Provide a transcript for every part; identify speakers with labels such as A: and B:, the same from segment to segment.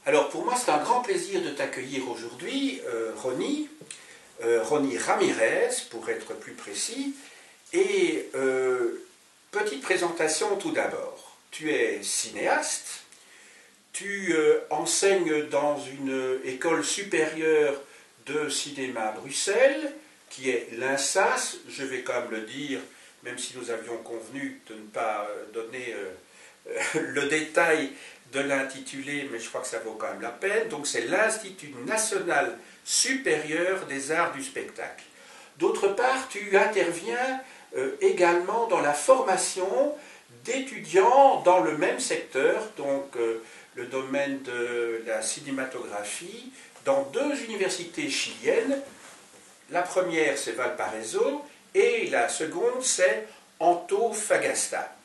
A: Alors pour moi c'est un grand plaisir de t'accueillir aujourd'hui, Ronnie Ramirez pour être plus précis. Et petite présentation tout d'abord. Tu es cinéaste, tu enseignes dans une école supérieure de cinéma à Bruxelles, qui est l'INSAS, je vais quand même le dire, même si nous avions convenu de ne pas donner le détail de l'intitulé, mais je crois que ça vaut quand même la peine. Donc c'est l'Institut national supérieur des arts du spectacle. D'autre part, tu interviens également dans la formation d'étudiants dans le même secteur, donc le domaine de la cinématographie, dans deux universités chiliennes. La première, c'est Valparaiso, et la seconde, c'est Antofagasta.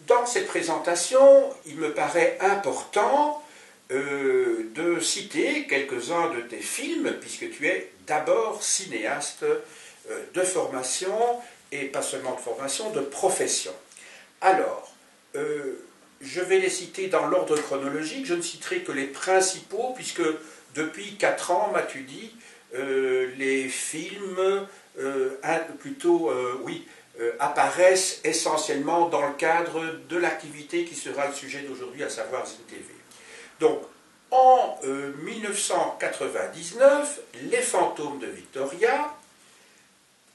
A: Dans cette présentation, il me paraît important de citer quelques-uns de tes films, puisque tu es d'abord cinéaste de formation, et pas seulement de formation, de profession. Alors, je vais les citer dans l'ordre chronologique, je ne citerai que les principaux, puisque depuis 4 ans, m'as-tu dit, les films, apparaissent essentiellement dans le cadre de l'activité qui sera le sujet d'aujourd'hui, à savoir Zine TV. Donc, en 1999, Les Fantômes de Victoria.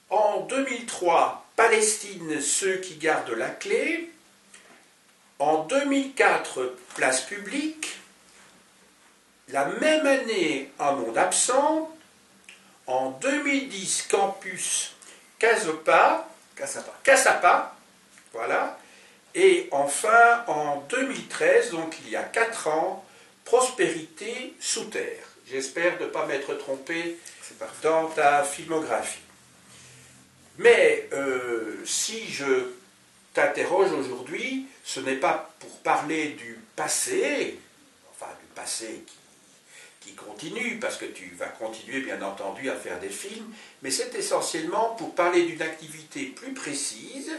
A: En 2003, Palestine, ceux qui gardent la clé. En 2004, Place publique. La même année, Un monde absent. En 2010, Campus Cassapa, voilà. Et enfin, en 2013, donc il y a 4 ans, Prospérité sous terre. J'espère ne pas m'être trompé dans ta filmographie. Mais si je t'interroge aujourd'hui, ce n'est pas pour parler du passé, enfin du passé qui continue, parce que tu vas continuer bien entendu à faire des films, mais c'est essentiellement pour parler d'une activité plus précise,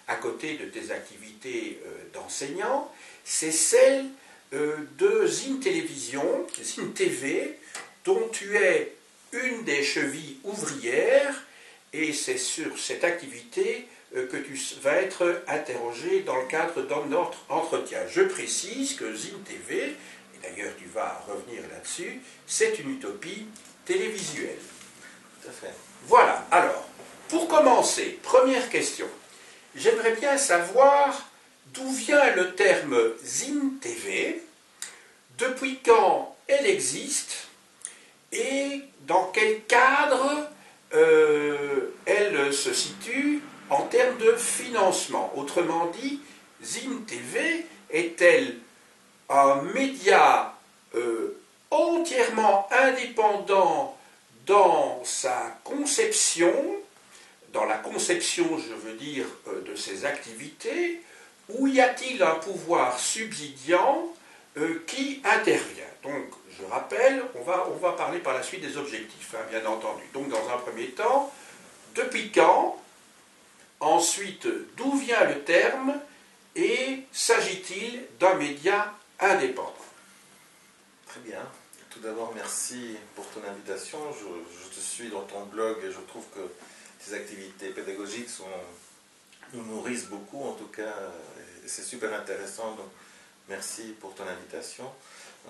A: à côté de tes activités d'enseignant, c'est celle de Zine Télévision, Zine TV, dont tu es une des chevilles ouvrières, et c'est sur cette activité que tu vas être interrogé dans le cadre de notre entretien. Je précise que Zine TV, et d'ailleurs tu vas revenir là-dessus, c'est une utopie télévisuelle.
B: Tout à fait.
A: Voilà, alors, pour commencer, première question. J'aimerais bien savoir d'où vient le terme Zine TV, depuis quand elle existe et dans quel cadre elle se situe en termes de financement. Autrement dit, Zine TV est-elle un média entièrement indépendant dans sa conception, dans la conception, je veux dire, de ses activités, ou y a-t-il un pouvoir subsidiant qui intervient? Donc, je rappelle, on va parler par la suite des objectifs, hein, bien entendu. Donc, dans un premier temps, depuis quand? Ensuite, d'où vient le terme? Et s'agit-il d'un média indépendant?
B: Très bien. Tout d'abord, merci pour ton invitation. Je te suis dans ton blog et je trouve que tes activités pédagogiques nous nourrissent beaucoup, en tout cas, c'est super intéressant. Donc, merci pour ton invitation.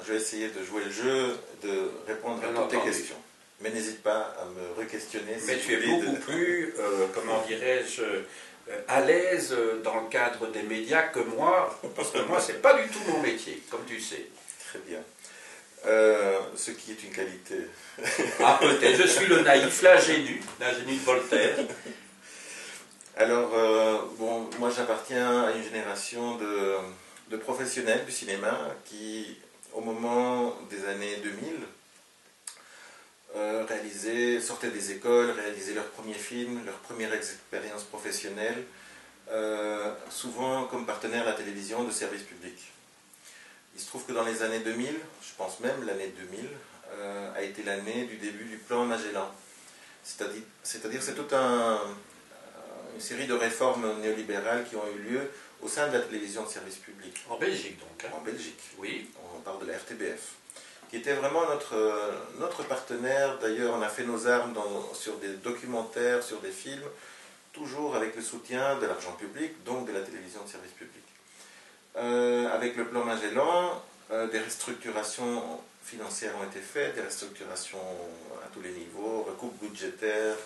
B: Je vais essayer de jouer le jeu, de répondre à toutes tes questions. Mais n'hésite pas à me re-questionner.
A: Mais tu es beaucoup plus, comment dirais-je, à l'aise dans le cadre des médias que moi, parce que moi, c'est pas du tout mon métier, comme tu sais.
B: Très bien. Ce qui est une qualité.
A: Ah, peut-être. Je suis le naïf, l'ingénu de Voltaire.
B: Alors, bon, moi j'appartiens à une génération de professionnels du cinéma qui, au moment des années 2000, sortaient des écoles, réalisaient leurs premiers films, leur première expérience professionnelle, souvent comme partenaire à la télévision de service public. Il se trouve que dans les années 2000, je pense même l'année 2000, a été l'année du début du plan Magellan. C'est-à-dire c'est toute une série de réformes néolibérales qui ont eu lieu au sein de la télévision de service public.
A: En Belgique donc.
B: En Belgique.
A: Oui.
B: On parle de la RTBF, qui était vraiment notre partenaire. D'ailleurs, on a fait nos armes sur des documentaires, sur des films, toujours avec le soutien de l'argent public, donc de la télévision de service public. Avec le plan Magellan, des restructurations financières ont été faites, des restructurations à tous les niveaux, recoupes budgétaires,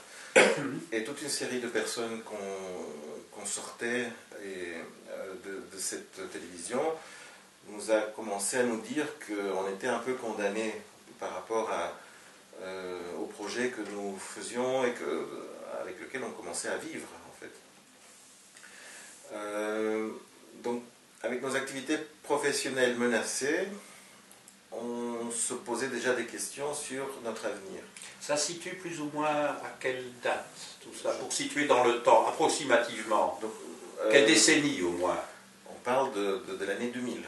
B: et toute une série de personnes qu'on sortait de cette télévision nous a commencé à nous dire qu'on était un peu condamnés par rapport au projet que nous faisions et avec lequel on commençait à vivre, en fait. Donc, avec nos activités professionnelles menacées, on se posait déjà des questions sur notre avenir.
A: Ça situe plus ou moins à quelle date, tout ça, pour situer dans le temps, approximativement? Donc, quelle décennie au moins?
B: On parle de l'année 2000.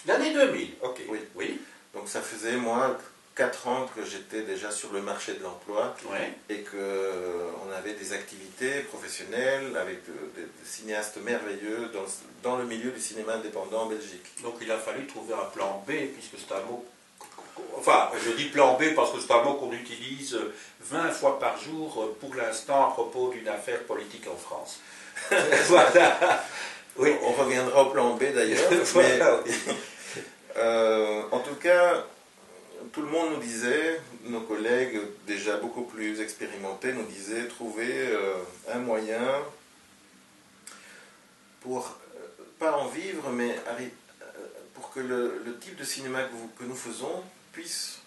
A: L'année 2000, ok.
B: Oui.
A: Oui.
B: Donc ça faisait, moi, 4 ans que j'étais déjà sur le marché de l'emploi,
A: ouais.
B: Et qu'on avait des activités professionnelles avec des cinéastes merveilleux dans le milieu du cinéma indépendant en Belgique.
A: Donc il a fallu trouver un plan B, puisque c'est un mot... Enfin, je dis plan B parce que c'est un mot qu'on utilise 20 fois par jour pour l'instant à propos d'une affaire politique en France. Voilà. Oui.
B: On reviendra au plan B d'ailleurs.
A: Voilà, oui.
B: En tout cas, tout le monde nous disait, nos collègues déjà beaucoup plus expérimentés nous disaient trouver un moyen pour, pas en vivre, mais pour que le type de cinéma que nous faisons puisse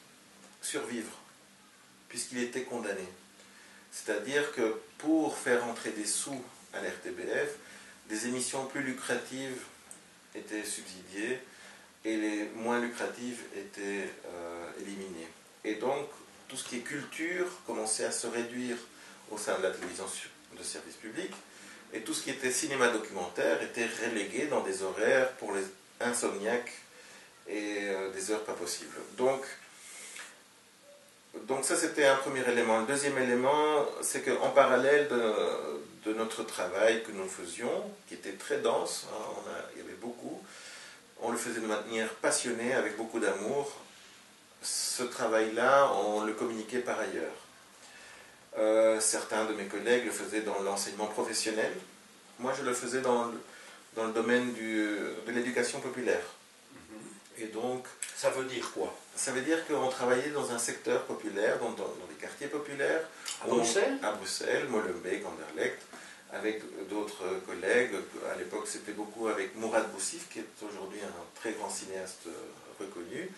B: survivre, puisqu'il était condamné. C'est-à-dire que pour faire entrer des sous à l'RTBF, des émissions plus lucratives étaient subsidiées et les moins lucratives étaient éliminées. Et donc, tout ce qui est culture commençait à se réduire au sein de la télévision de service public, et tout ce qui était cinéma documentaire était relégué dans des horaires pour les insomniaques et des heures pas possibles. Donc ça, c'était un premier élément. Le deuxième élément, c'est qu'en parallèle de notre travail que nous faisions, qui était très dense, hein, il y avait beaucoup, on le faisait de manière passionnée, avec beaucoup d'amour. Ce travail-là, on le communiquait par ailleurs. Certains de mes collègues le faisaient dans l'enseignement professionnel. Moi, je le faisais dans le domaine de l'éducation populaire. Et donc,
A: ça veut dire quoi?
B: Ça veut dire qu'on travaillait dans un secteur populaire, dans des quartiers populaires.
A: À Bruxelles?
B: À Bruxelles, Molenbeek, Anderlecht, avec d'autres collègues. À l'époque, c'était beaucoup avec Mourad Boussif, qui est aujourd'hui un très grand cinéaste reconnu.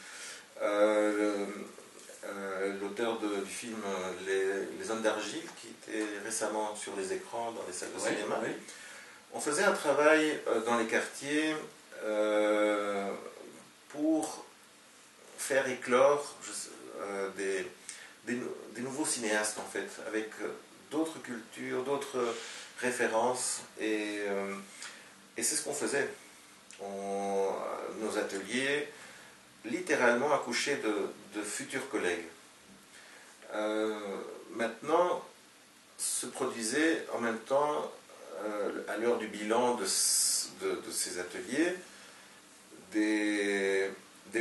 B: L'auteur du film Les Hommes d'Argile, qui était récemment sur les écrans dans les salles de cinéma.
A: Oui.
B: On faisait un travail dans les quartiers pour faire éclore des nouveaux cinéastes, en fait, avec d'autres cultures, d'autres références, et c'est ce qu'on faisait. Nos ateliers, littéralement, accouchaient de futurs collègues. Maintenant, se produisait en même temps, à l'heure du bilan de ces ateliers, des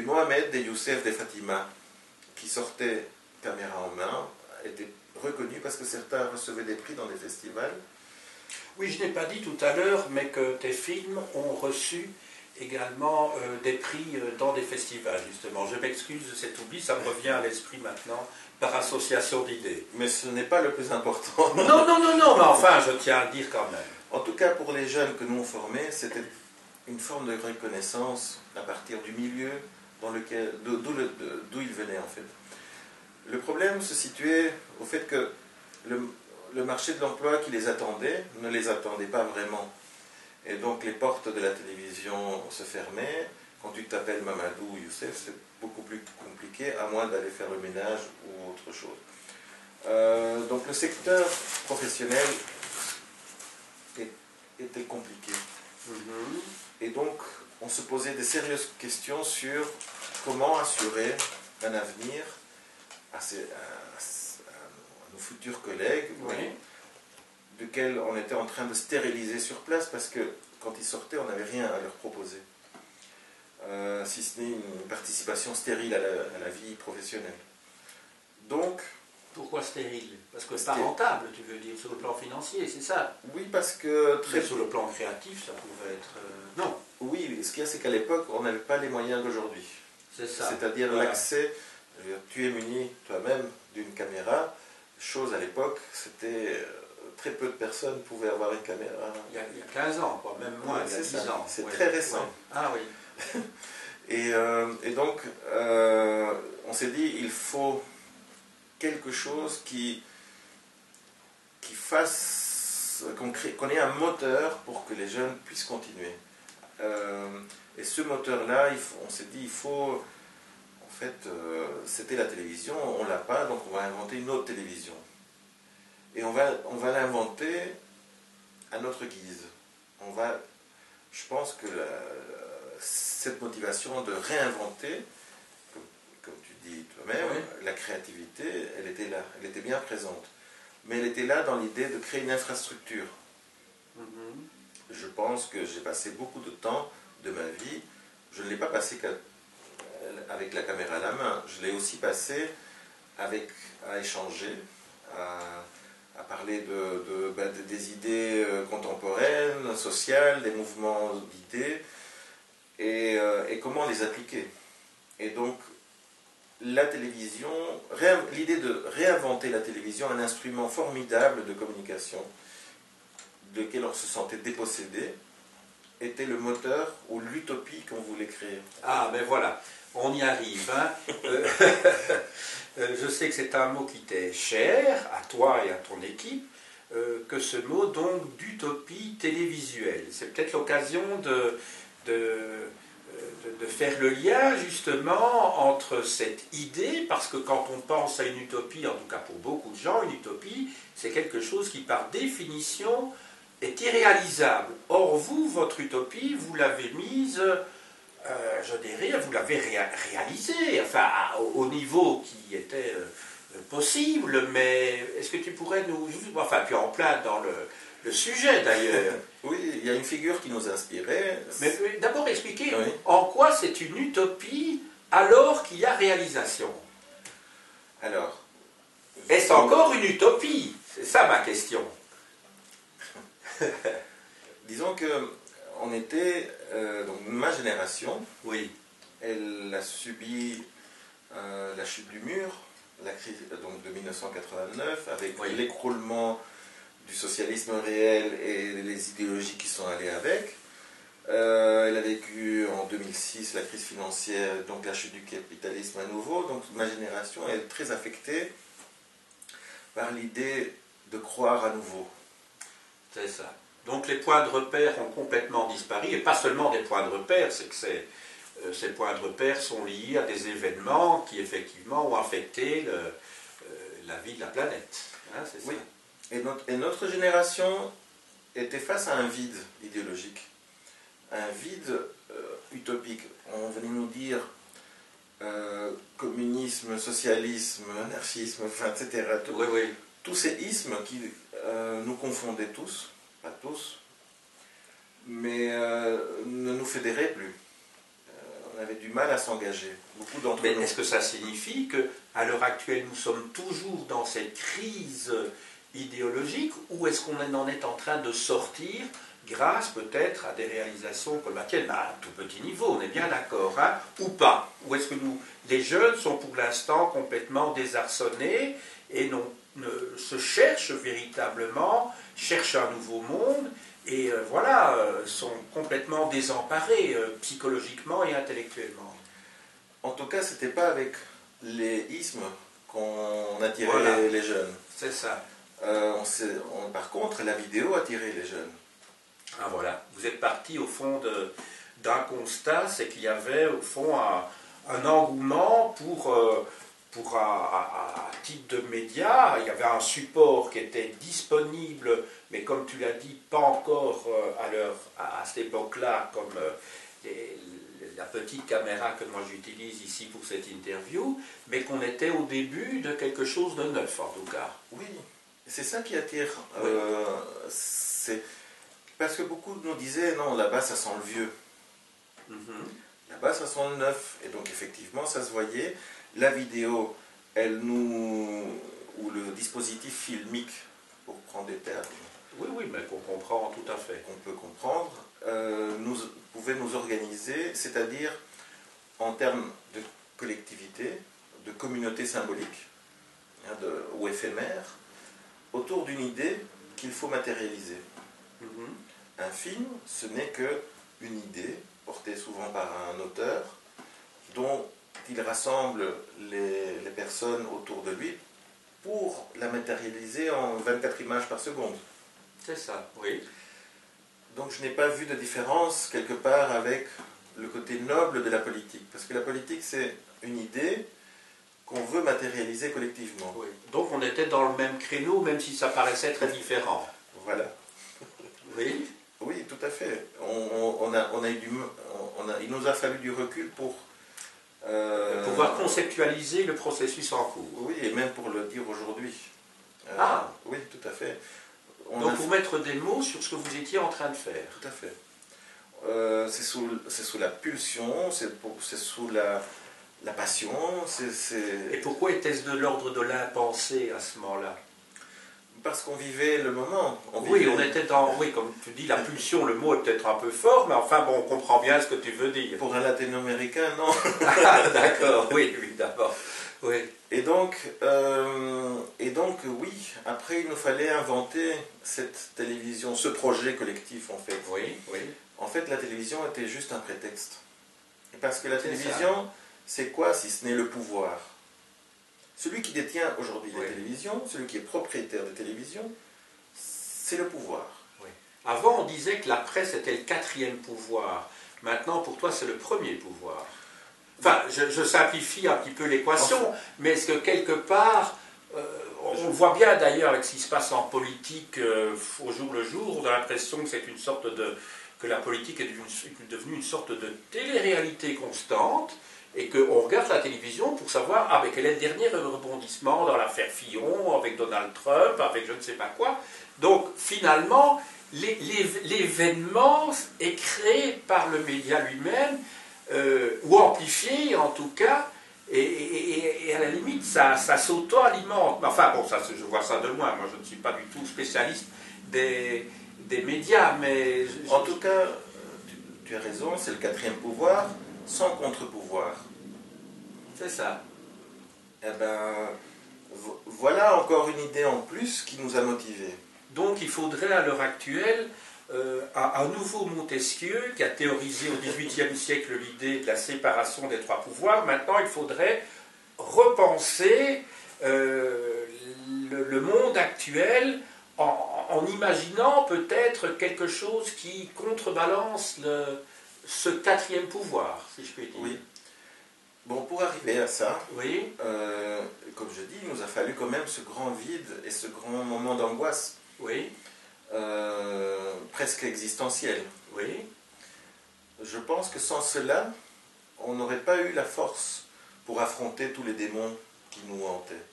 B: Mohamed, des Youssef, des Fatima, qui sortaient caméra en main, étaient reconnus parce que certains recevaient des prix dans des festivals.
A: Oui, je n'ai pas dit tout à l'heure, mais que tes films ont reçu également des prix dans des festivals, justement. Je m'excuse de cet oubli, ça me revient à l'esprit maintenant, par association d'idées.
B: Mais ce n'est pas le plus important.
A: Non, mais enfin, je tiens à le dire quand même.
B: En tout cas, pour les jeunes que nous on formait, c'était une forme de reconnaissance à partir du milieu d'où ils venaient, en fait. Le problème se situait au fait que le marché de l'emploi qui les attendait ne les attendait pas vraiment. Et donc les portes de la télévision se fermaient. Quand tu t'appelles Mamadou ou Youssef, c'est beaucoup plus compliqué, à moins d'aller faire le ménage ou autre chose. Donc le secteur professionnel était compliqué. Et donc on se posait des sérieuses questions sur comment assurer un avenir à nos futurs collègues,
A: oui,
B: duquel on était en train de stériliser sur place, parce que quand ils sortaient, on n'avait rien à leur proposer. Si ce n'est une participation stérile à la vie professionnelle. Donc...
A: Pourquoi stérile? Parce que c'est pas rentable, tu veux dire, sur le plan financier, c'est ça?
B: Oui, parce que...
A: Mais sur le plan créatif, ça pouvait être... non.
B: Oui, ce qu'il y a, c'est qu'à l'époque, on n'avait pas les moyens d'aujourd'hui.
A: C'est ça.
B: C'est-à-dire
A: voilà.
B: l'accès... Tu es muni toi-même d'une caméra. Chose à l'époque, c'était... Très peu de personnes pouvaient avoir une caméra.
A: Il y a 15 ans, quoi, même moins, il y a 10 ans.
B: C'est très récent.
A: Ouais. Ah oui.
B: Et donc, on s'est dit, il faut quelque chose qui fasse, qu'on ait un moteur pour que les jeunes puissent continuer. Et ce moteur-là, on s'est dit, il faut, en fait, c'était la télévision, on ne l'a pas, donc on va inventer une autre télévision. Et on va l'inventer à notre guise. Je pense que cette motivation de réinventer, comme tu dis toi-même, oui. La créativité, elle était là, elle était bien présente. Mais elle était là dans l'idée de créer une infrastructure. Je pense que j'ai passé beaucoup de temps de ma vie, je ne l'ai pas passé avec la caméra à la main, je l'ai aussi passé à échanger, à parler des idées contemporaines, sociales, des mouvements d'idées, et comment les appliquer. Et donc, la télévision, l'idée de réinventer la télévision, un instrument formidable de communication, de lequel on se sentait dépossédé, était le moteur ou l'utopie qu'on voulait créer.
A: Ah, ben voilà, on y arrive. Hein. Je sais que c'est un mot qui t'est cher, à toi et à ton équipe, que ce mot donc d'utopie télévisuelle. C'est peut-être l'occasion de faire le lien justement entre cette idée, parce que quand on pense à une utopie, en tout cas pour beaucoup de gens, une utopie, c'est quelque chose qui par définition est irréalisable. Or vous, votre utopie, vous l'avez mise, je dirais, vous l'avez réalisée, enfin au niveau qui était possible, mais est-ce que tu pourrais nous... Enfin, puis en plein dans le sujet d'ailleurs.
B: Oui, il y a une figure qui nous inspirait.
A: Mais d'abord expliquer en quoi c'est une utopie alors qu'il y a réalisation.
B: Alors,
A: est-ce encore une utopie? C'est ça ma question.
B: Disons que on était, donc ma génération,
A: oui.
B: Elle a subi la chute du mur, la crise donc, de 1989, avec l'écroulement du socialisme réel et les idéologies qui sont allées avec. Elle a vécu en 2006 la crise financière, donc la chute du capitalisme à nouveau. Donc ma génération est très affectée par l'idée de croire à nouveau.
A: C'est ça. Donc les points de repère ont complètement disparu, et pas seulement des points de repère, c'est que ces points de repère sont liés à des événements qui effectivement ont affecté la vie de la planète. Hein, c'est
B: oui.
A: Ça.
B: Et notre génération était face à un vide idéologique, un vide utopique. On venait nous dire communisme, socialisme, anarchisme, enfin, etc. Tous ces ismes qui nous confondaient tous, pas tous, mais ne nous fédéraient plus. On avait du mal à s'engager. Beaucoup d'entre nous.
A: Mais est-ce que ça signifie qu'à l'heure actuelle, nous sommes toujours dans cette crise idéologique, ou est-ce qu'on en est en train de sortir grâce peut-être à des réalisations comme la tienne, à tout petit niveau, on est bien d'accord, hein, ou pas? Ou est-ce que les jeunes sont pour l'instant complètement désarçonnés et se cherchent véritablement, cherchent un nouveau monde, et sont complètement désemparés psychologiquement et intellectuellement?
B: En tout cas, ce n'était pas avec les ismes qu'on attirait les jeunes.
A: C'est ça.
B: Par contre, la vidéo attirait les jeunes.
A: Ah voilà, vous êtes parti au fond d'un constat, c'est qu'il y avait au fond un engouement pour à titre de média. Il y avait un support qui était disponible, mais comme tu l'as dit, pas encore à cette époque-là, comme la petite caméra que moi j'utilise ici pour cette interview, mais qu'on était au début de quelque chose de neuf en tout cas.
B: Oui, c'est ça qui attire. Parce que beaucoup nous disaient, non, là-bas, ça sent le vieux. Là-bas, ça sent le neuf. Et donc, effectivement, ça se voyait. La vidéo, ou le dispositif filmique, pour prendre des termes.
A: Oui, oui, mais qu'on comprend tout à fait.
B: Qu'on peut comprendre, pouvait nous organiser, c'est-à-dire en termes de collectivité, de communauté symbolique, ou éphémère, autour d'une idée qu'il faut matérialiser. Un film, ce n'est qu'une idée, portée souvent par un auteur, dont il rassemble les personnes autour de lui pour la matérialiser en 24 images par seconde.
A: C'est ça, oui.
B: Donc je n'ai pas vu de différence quelque part avec le côté noble de la politique. Parce que la politique, c'est une idée qu'on veut matérialiser collectivement.
A: Oui. Donc on était dans le même créneau, même si ça paraissait très différent.
B: Voilà.
A: Oui.
B: Oui, tout à fait. Il nous a fallu du recul pour...
A: pouvoir conceptualiser le processus en cours.
B: Oui, et même pour le dire aujourd'hui. Oui, tout à fait.
A: Donc pour mettre des mots sur ce que vous étiez en train de faire.
B: Tout à fait. C'est sous la pulsion, c'est sous la passion.
A: Et pourquoi était-ce de l'ordre de l'impensé à ce moment-là?
B: Parce qu'on vivait le moment.
A: Oui, on était dans... Oui, comme tu dis, la pulsion, le mot est peut-être un peu fort, mais enfin, bon, on comprend bien ce que tu veux dire.
B: Pour un latino-américain, non.
A: Ah, d'accord, oui, d'abord. Oui.
B: Et donc, oui, après, il nous fallait inventer cette télévision, ce projet collectif, en fait.
A: Oui, oui.
B: En fait, la télévision était juste un prétexte. Parce que la télévision, c'est quoi si ce n'est le pouvoir? Celui qui détient aujourd'hui les télévisions, celui qui est propriétaire des télévisions, c'est le pouvoir.
A: Oui. Avant, on disait que la presse était le 4e pouvoir. Maintenant, pour toi, c'est le premier pouvoir. Enfin, je simplifie un petit peu l'équation, mais est-ce que quelque part, on voit bien d'ailleurs avec ce qui se passe en politique au jour le jour, on a l'impression que c'est une sorte de... que la politique est devenue une sorte de télé-réalité constante, et qu'on regarde la télévision pour savoir avec quel est le dernier rebondissement dans l'affaire Fillon, avec Donald Trump, avec je ne sais pas quoi. Donc finalement, l'événement est créé par le média lui-même, ou amplifié en tout cas, et à la limite ça s'auto-alimente. Enfin bon, ça, je vois ça de loin, moi je ne suis pas du tout spécialiste des médias, mais...
B: En tout cas, tu as raison, c'est le 4e pouvoir, sans contre-pouvoir.
A: C'est ça.
B: Eh ben, voilà encore une idée en plus qui nous a motivés.
A: Donc il faudrait à l'heure actuelle un nouveau Montesquieu qui a théorisé au XVIIIe siècle l'idée de la séparation des 3 pouvoirs. Maintenant il faudrait repenser le monde actuel en imaginant peut-être quelque chose qui contrebalance ce 4e pouvoir, si je puis dire.
B: Oui. Bon, pour arriver à ça,
A: oui.
B: Comme je dis, il nous a fallu quand même ce grand vide et ce grand moment d'angoisse.
A: Oui.
B: Presque existentiel.
A: Oui.
B: Je pense que sans cela, on n'aurait pas eu la force pour affronter tous les démons qui nous hantaient.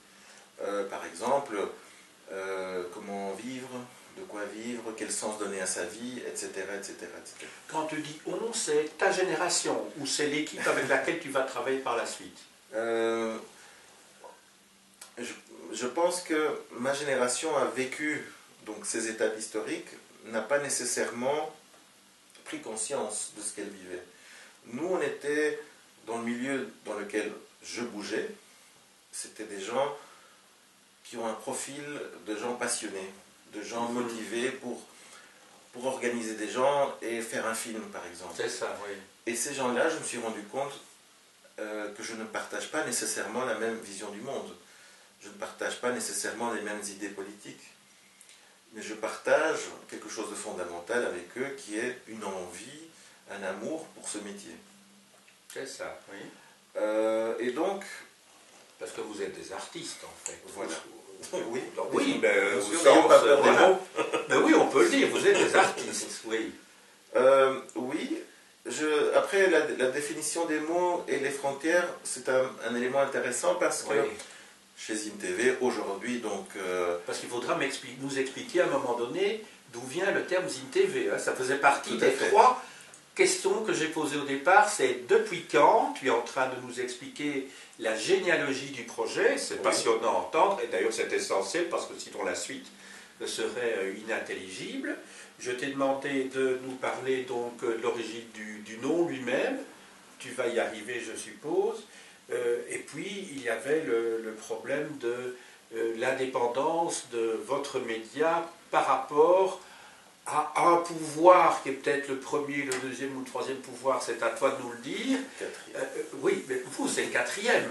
B: Par exemple, comment vivre, de quoi vivre, quel sens donner à sa vie, etc. etc., etc.
A: Quand tu dis on, c'est ta génération ou c'est l'équipe avec laquelle tu vas travailler par la suite?
B: Je pense que ma génération a vécu donc, ces étapes historiques, n'a pas nécessairement pris conscience de ce qu'elle vivait. Nous, on était dans le milieu dans lequel je bougeais, c'était des gens qui ont un profil de gens passionnés, de gens motivés pour organiser des gens et faire un film, par exemple.
A: C'est ça, oui.
B: Et ces gens-là, je me suis rendu compte que je ne partage pas nécessairement la même vision du monde. Je ne partage pas nécessairement les mêmes idées politiques. Mais je partage quelque chose de fondamental avec eux, qui est une envie, un amour pour ce métier.
A: C'est ça, oui.
B: Et donc...
A: Parce que vous êtes des artistes, en fait.
B: Voilà. Oui,
A: oui, mais
B: vous n'ayons pas peur des mots.
A: Mais oui, on peut le dire, vous êtes des artistes, oui.
B: Oui, après la définition des mots et les frontières, c'est un élément intéressant parce que chez InTV, aujourd'hui, donc...
A: Parce qu'il faudra nous expliquer à un moment donné d'où vient le terme ZinTV. Hein. Ça faisait partie des
B: fait.
A: 3 questions que j'ai posées au départ. C'est depuis quand tu es en train de nous expliquer la généalogie du projet. C'est passionnant à entendre, et d'ailleurs c'est essentiel parce que sinon la suite serait inintelligible. Je t'ai demandé de nous parler donc de l'origine du nom lui-même. Tu vas y arriver, je suppose. Et puis, il y avait le problème de l'indépendance de votre média par rapport à un pouvoir qui est peut-être le premier, le deuxième ou le troisième pouvoir, c'est à toi de nous le dire. Oui, mais vous, c'est le 4e.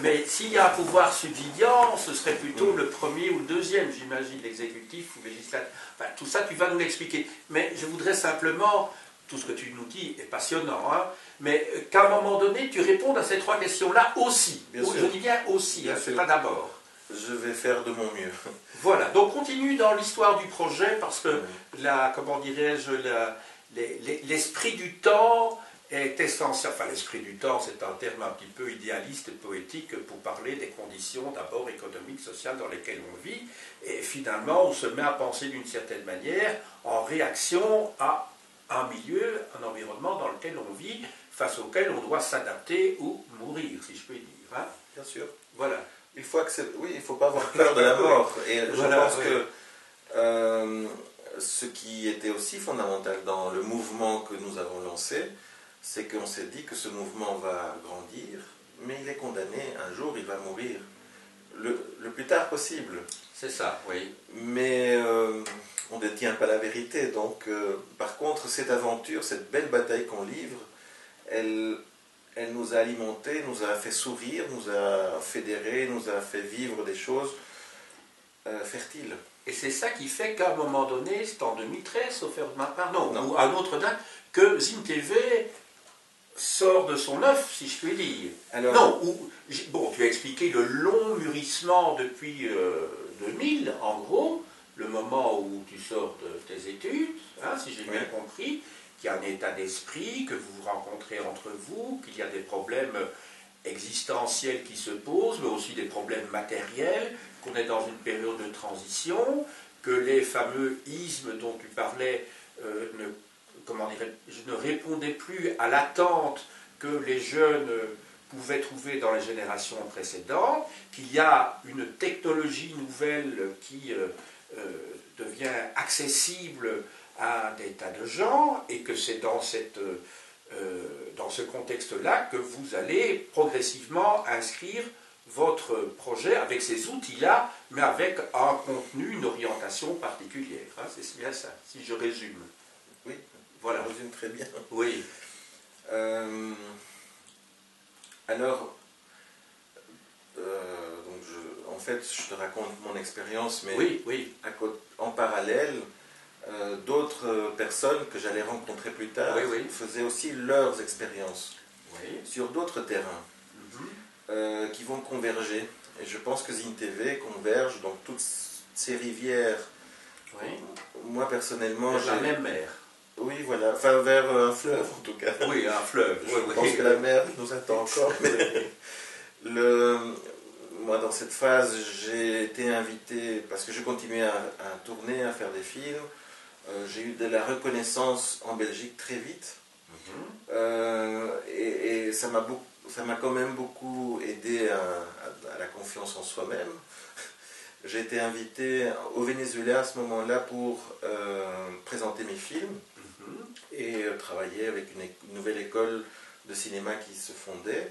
A: Mais s'il y a un pouvoir subsidiant, ce serait plutôt le premier ou le deuxième, j'imagine, l'exécutif ou législatif. Enfin, tout ça, tu vas nous l'expliquer. Mais je voudrais simplement, tout ce que tu nous dis est passionnant, hein, mais qu'à un moment donné, tu répondes à ces 3 questions-là aussi.
B: Bien sûr.
A: Je dis bien aussi,
B: Bien
A: c'est
B: sûr.
A: pas d'abord.
B: Je vais faire de mon mieux.
A: Voilà, donc continue dans l'histoire du projet parce que comment dirais-je, l'esprit du temps est essentiel. Enfin, l'esprit du temps, c'est un terme un petit peu idéaliste et poétique pour parler des conditions d'abord économiques, sociales dans lesquelles on vit. Et finalement, on se met à penser d'une certaine manière en réaction à un milieu, un environnement dans lequel on vit, face auquel on doit s'adapter ou mourir, si je peux dire. Hein.
B: Bien sûr.
A: Voilà.
B: Il faut accepter, oui, il ne faut pas avoir peur de la mort. Et je pense que ce qui était aussi fondamental dans le mouvement que nous avons lancé, c'est qu'on s'est dit que ce mouvement va grandir, mais il est condamné, un jour il va mourir, le plus tard possible.
A: C'est ça, oui.
B: Mais on ne détient pas la vérité, donc par contre cette aventure, cette belle bataille qu'on livre, elle nous a alimentés, nous a fait sourire, nous a fédérés, nous a fait vivre des choses fertiles.
A: Et c'est ça qui fait qu'à un moment donné, c'est en 2013, sauf erreur de ma part, non,
B: Non.
A: ou à une autre date, que ZinTV sort de son œuf, si je puis dire.
B: Alors,
A: non, bon, tu as expliqué le long mûrissement depuis 2000, en gros, le moment où tu sors de tes études, hein, si j'ai bien compris, qu'il y a un état d'esprit, que vous vous rencontrez entre vous, qu'il y a des problèmes existentiels qui se posent, mais aussi des problèmes matériels, qu'on est dans une période de transition, que les fameux ismes dont tu parlais ne répondaient plus à l'attente que les jeunes pouvaient trouver dans les générations précédentes, qu'il y a une technologie nouvelle qui devient accessible à des tas de gens, et que c'est dans ce contexte-là que vous allez progressivement inscrire votre projet avec ces outils-là, mais avec un contenu, une orientation particulière. Hein, c'est bien ça, si je résume.
B: Oui,
A: voilà.
B: Je résume très bien.
A: Oui.
B: Alors, donc en fait, je te raconte mon expérience, mais
A: oui.
B: En parallèle, d'autres personnes que j'allais rencontrer plus tard faisaient aussi leurs expériences sur d'autres terrains qui vont converger. Et je pense que ZinTV converge dans toutes ces rivières. Moi, personnellement...
A: Vers la même mer.
B: Oui, voilà. Enfin, vers un fleuve, en tout cas.
A: Oui, un fleuve.
B: Je pense que la mer nous attend encore. Mais moi, dans cette phase, j'ai été invité, parce que je continuais à tourner, à faire des films. J'ai eu de la reconnaissance en Belgique très vite. Et ça m'a quand même beaucoup aidé à la confiance en soi-même. J'ai été invité au Venezuela à ce moment-là pour présenter mes films et travailler avec une nouvelle école de cinéma qui se fondait.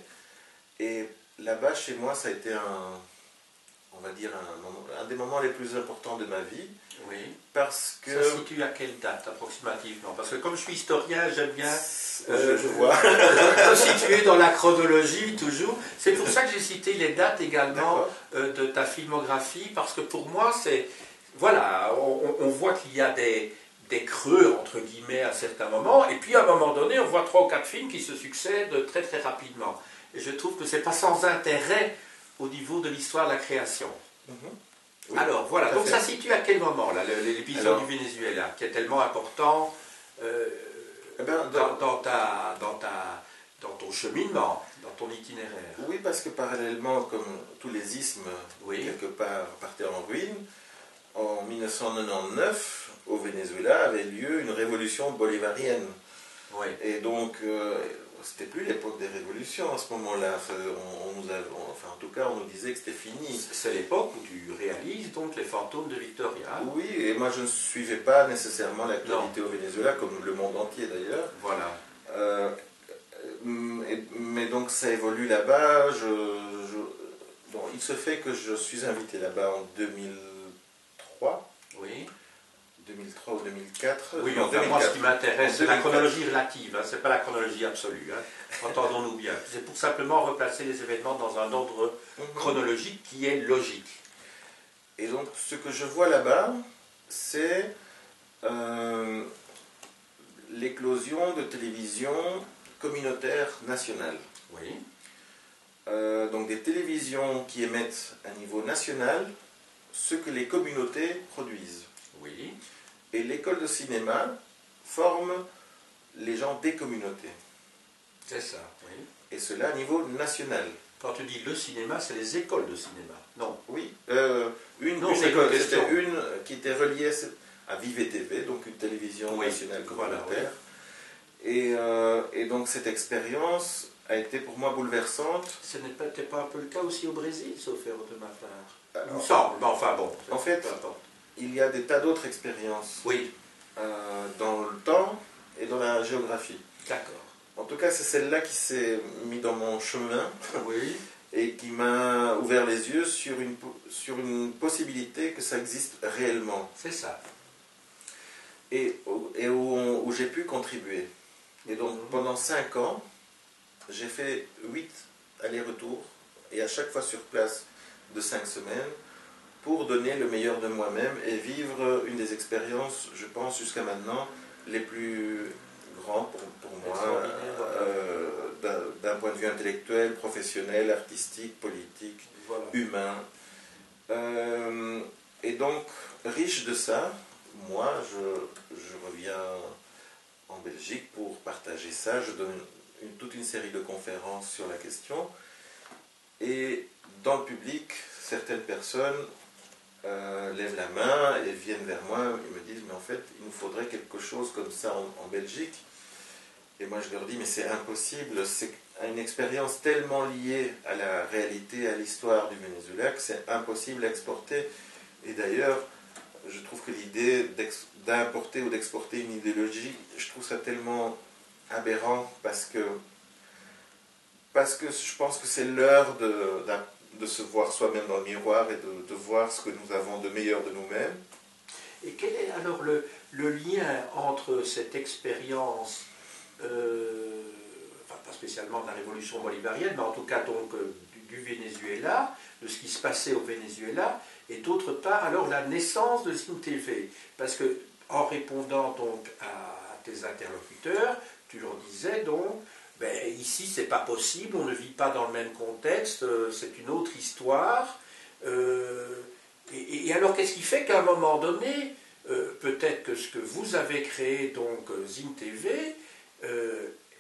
B: Et là-bas, chez moi, ça a été on va dire un des moments les plus importants de ma vie.
A: Oui.
B: Parce que...
A: Ça se situe à quelle date approximativement? Parce que comme je suis historien, j'aime bien
B: je vois.
A: situer dans la chronologie toujours. C'est pour ça que j'ai cité les dates également de ta filmographie, parce que pour moi, c'est... Voilà, on voit qu'il y a des creux, entre guillemets, à certains moments, et puis à un moment donné, on voit 3 ou 4 films qui se succèdent très très rapidement. Et je trouve que c'est pas sans intérêt au niveau de l'histoire de la création. Oui, alors voilà, donc ça situe à quel moment là, l'épisode du Venezuela, qui est tellement important dans ton cheminement, dans ton itinéraire?
B: Oui, parce que parallèlement, comme tous les ismes, quelque part, partaient en ruine, en 1999, au Venezuela avait lieu une révolution bolivarienne.
A: Oui.
B: Et donc, c'était plus l'époque des révolutions à ce moment-là. Enfin, en tout cas, on nous disait que c'était fini.
A: C'est l'époque où tu réalises donc les fantômes de Victoria.
B: Oui, et moi je ne suivais pas nécessairement l'actualité au Venezuela, comme le monde entier d'ailleurs.
A: Voilà.
B: Mais donc ça évolue là-bas. Bon, il se fait que je suis invité là-bas en 2003.
A: Oui.
B: 2003 ou 2004.
A: Oui,
B: non,
A: enfin, moi ce qui m'intéresse, c'est la
B: 2004.
A: chronologie relative, hein, c'est pas la chronologie absolue. Hein. Entendons-nous bien. C'est pour simplement replacer les événements dans un ordre chronologique qui est logique.
B: Et donc ce que je vois là-bas, c'est l'éclosion de télévision communautaire nationale.
A: Oui.
B: Donc des télévisions qui émettent à niveau national ce que les communautés produisent.
A: Oui.
B: Et l'école de cinéma forme les gens des communautés.
A: C'est ça, oui.
B: Et cela à niveau national.
A: Quand tu dis le cinéma, c'est les écoles de cinéma. Non.
B: Oui.
A: Non,
B: une
A: c'est
B: école,
A: une
B: c'était
A: question.
B: une qui était reliée à Vive TV, donc une télévision nationale communautaire.
A: Voilà,
B: Et donc cette expérience a été pour moi bouleversante.
A: Ce n'était pas un peu le cas aussi au Brésil, sauf erreur de ma part. Il me
B: Alors,
A: semble, mais enfin bon.
B: En fait,
A: peu importe.
B: il y a des tas d'autres expériences
A: Oui,
B: dans le temps et dans la géographie.
A: d'accord.
B: En tout cas, c'est celle-là qui s'est mise dans mon chemin
A: Oui,
B: et qui m'a ouvert les yeux sur une possibilité que ça existe réellement
A: c'est ça.
B: et où j'ai pu contribuer. Et donc, pendant 5 ans, j'ai fait 8 allers-retours et à chaque fois sur place de 5 semaines pour donner le meilleur de moi-même et vivre une des expériences, je pense, jusqu'à maintenant, les plus grandes pour moi, d'un point de vue intellectuel, professionnel, artistique, politique,
A: Voilà.
B: humain. Et donc, riche de ça, moi, je reviens en Belgique pour partager ça. Je donne toute une série de conférences sur la question. Et dans le public, certaines personnes lèvent la main et viennent vers moi et me disent « Mais en fait, il nous faudrait quelque chose comme ça en Belgique. » Et moi, je leur dis « Mais c'est impossible. C'est une expérience tellement liée à la réalité, à l'histoire du Venezuela, que c'est impossible à exporter. » Et d'ailleurs, je trouve que l'idée d'importer ou d'exporter une idéologie, je trouve ça tellement aberrant parce que je pense que c'est l'heure de se voir soi-même dans le miroir et de voir ce que nous avons de meilleur de nous-mêmes.
A: Et quel est alors le lien entre cette expérience, enfin pas spécialement de la révolution bolivarienne, mais en tout cas donc du Venezuela, de ce qui se passait au Venezuela, et d'autre part alors la naissance de Zin TV? Parce que en répondant donc à tes interlocuteurs, tu leur disais donc ben, ici c'est pas possible, on ne vit pas dans le même contexte, c'est une autre histoire. Et alors qu'est-ce qui fait qu'à un moment donné, peut-être que ce que vous avez créé, donc Zin TV,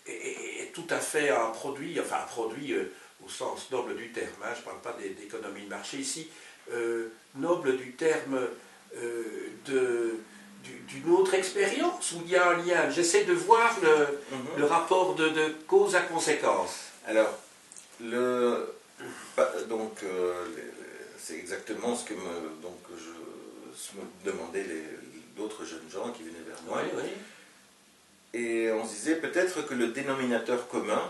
A: est tout à fait un produit, enfin un produit au sens noble du terme, hein, je ne parle pas d'économie de marché ici, noble du terme d'une autre expérience, où il y a un lien. J'essaie de voir le rapport de cause à conséquence.
B: Alors, c'est exactement ce que me demandaient d'autres jeunes gens qui venaient vers moi.
A: Oui, oui.
B: Et on se disait peut-être que le dénominateur commun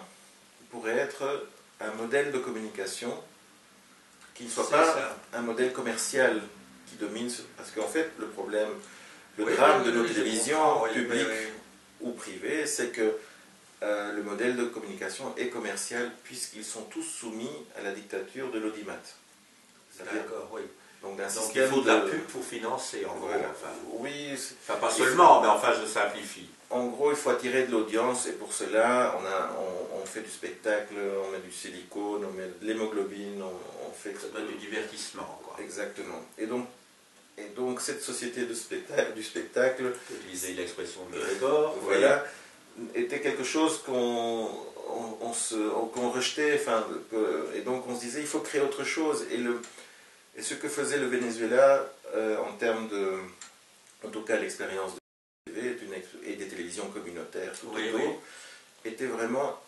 B: pourrait être un modèle de communication qui ne soit pas un modèle commercial qui domine, parce qu'en fait le problème, le drame de nos télévisions publiques ou privées, c'est que le modèle de communication est commercial puisqu'ils sont tous soumis à la dictature de l'audimat.
A: D'accord, oui.
B: Donc
A: il faut de la pub pour financer, en gros. Enfin,
B: oui,
A: enfin, pas seulement, mais enfin je simplifie.
B: En gros, il faut attirer de l'audience et pour cela, on fait du spectacle, on met du silicone, on met de l'hémoglobine, on fait...
A: Ça donne du divertissement, quoi.
B: Exactement. Et donc cette société du spectacle...
A: Utiliser l'expression de Grégor.
B: Voilà, était quelque chose qu'on rejetait, enfin, et donc on se disait, il faut créer autre chose. Et ce que faisait le Venezuela en termes en tout cas l'expérience de TV et des télévisions communautaires tout
A: Oui,
B: autour,
A: oui.
B: était vraiment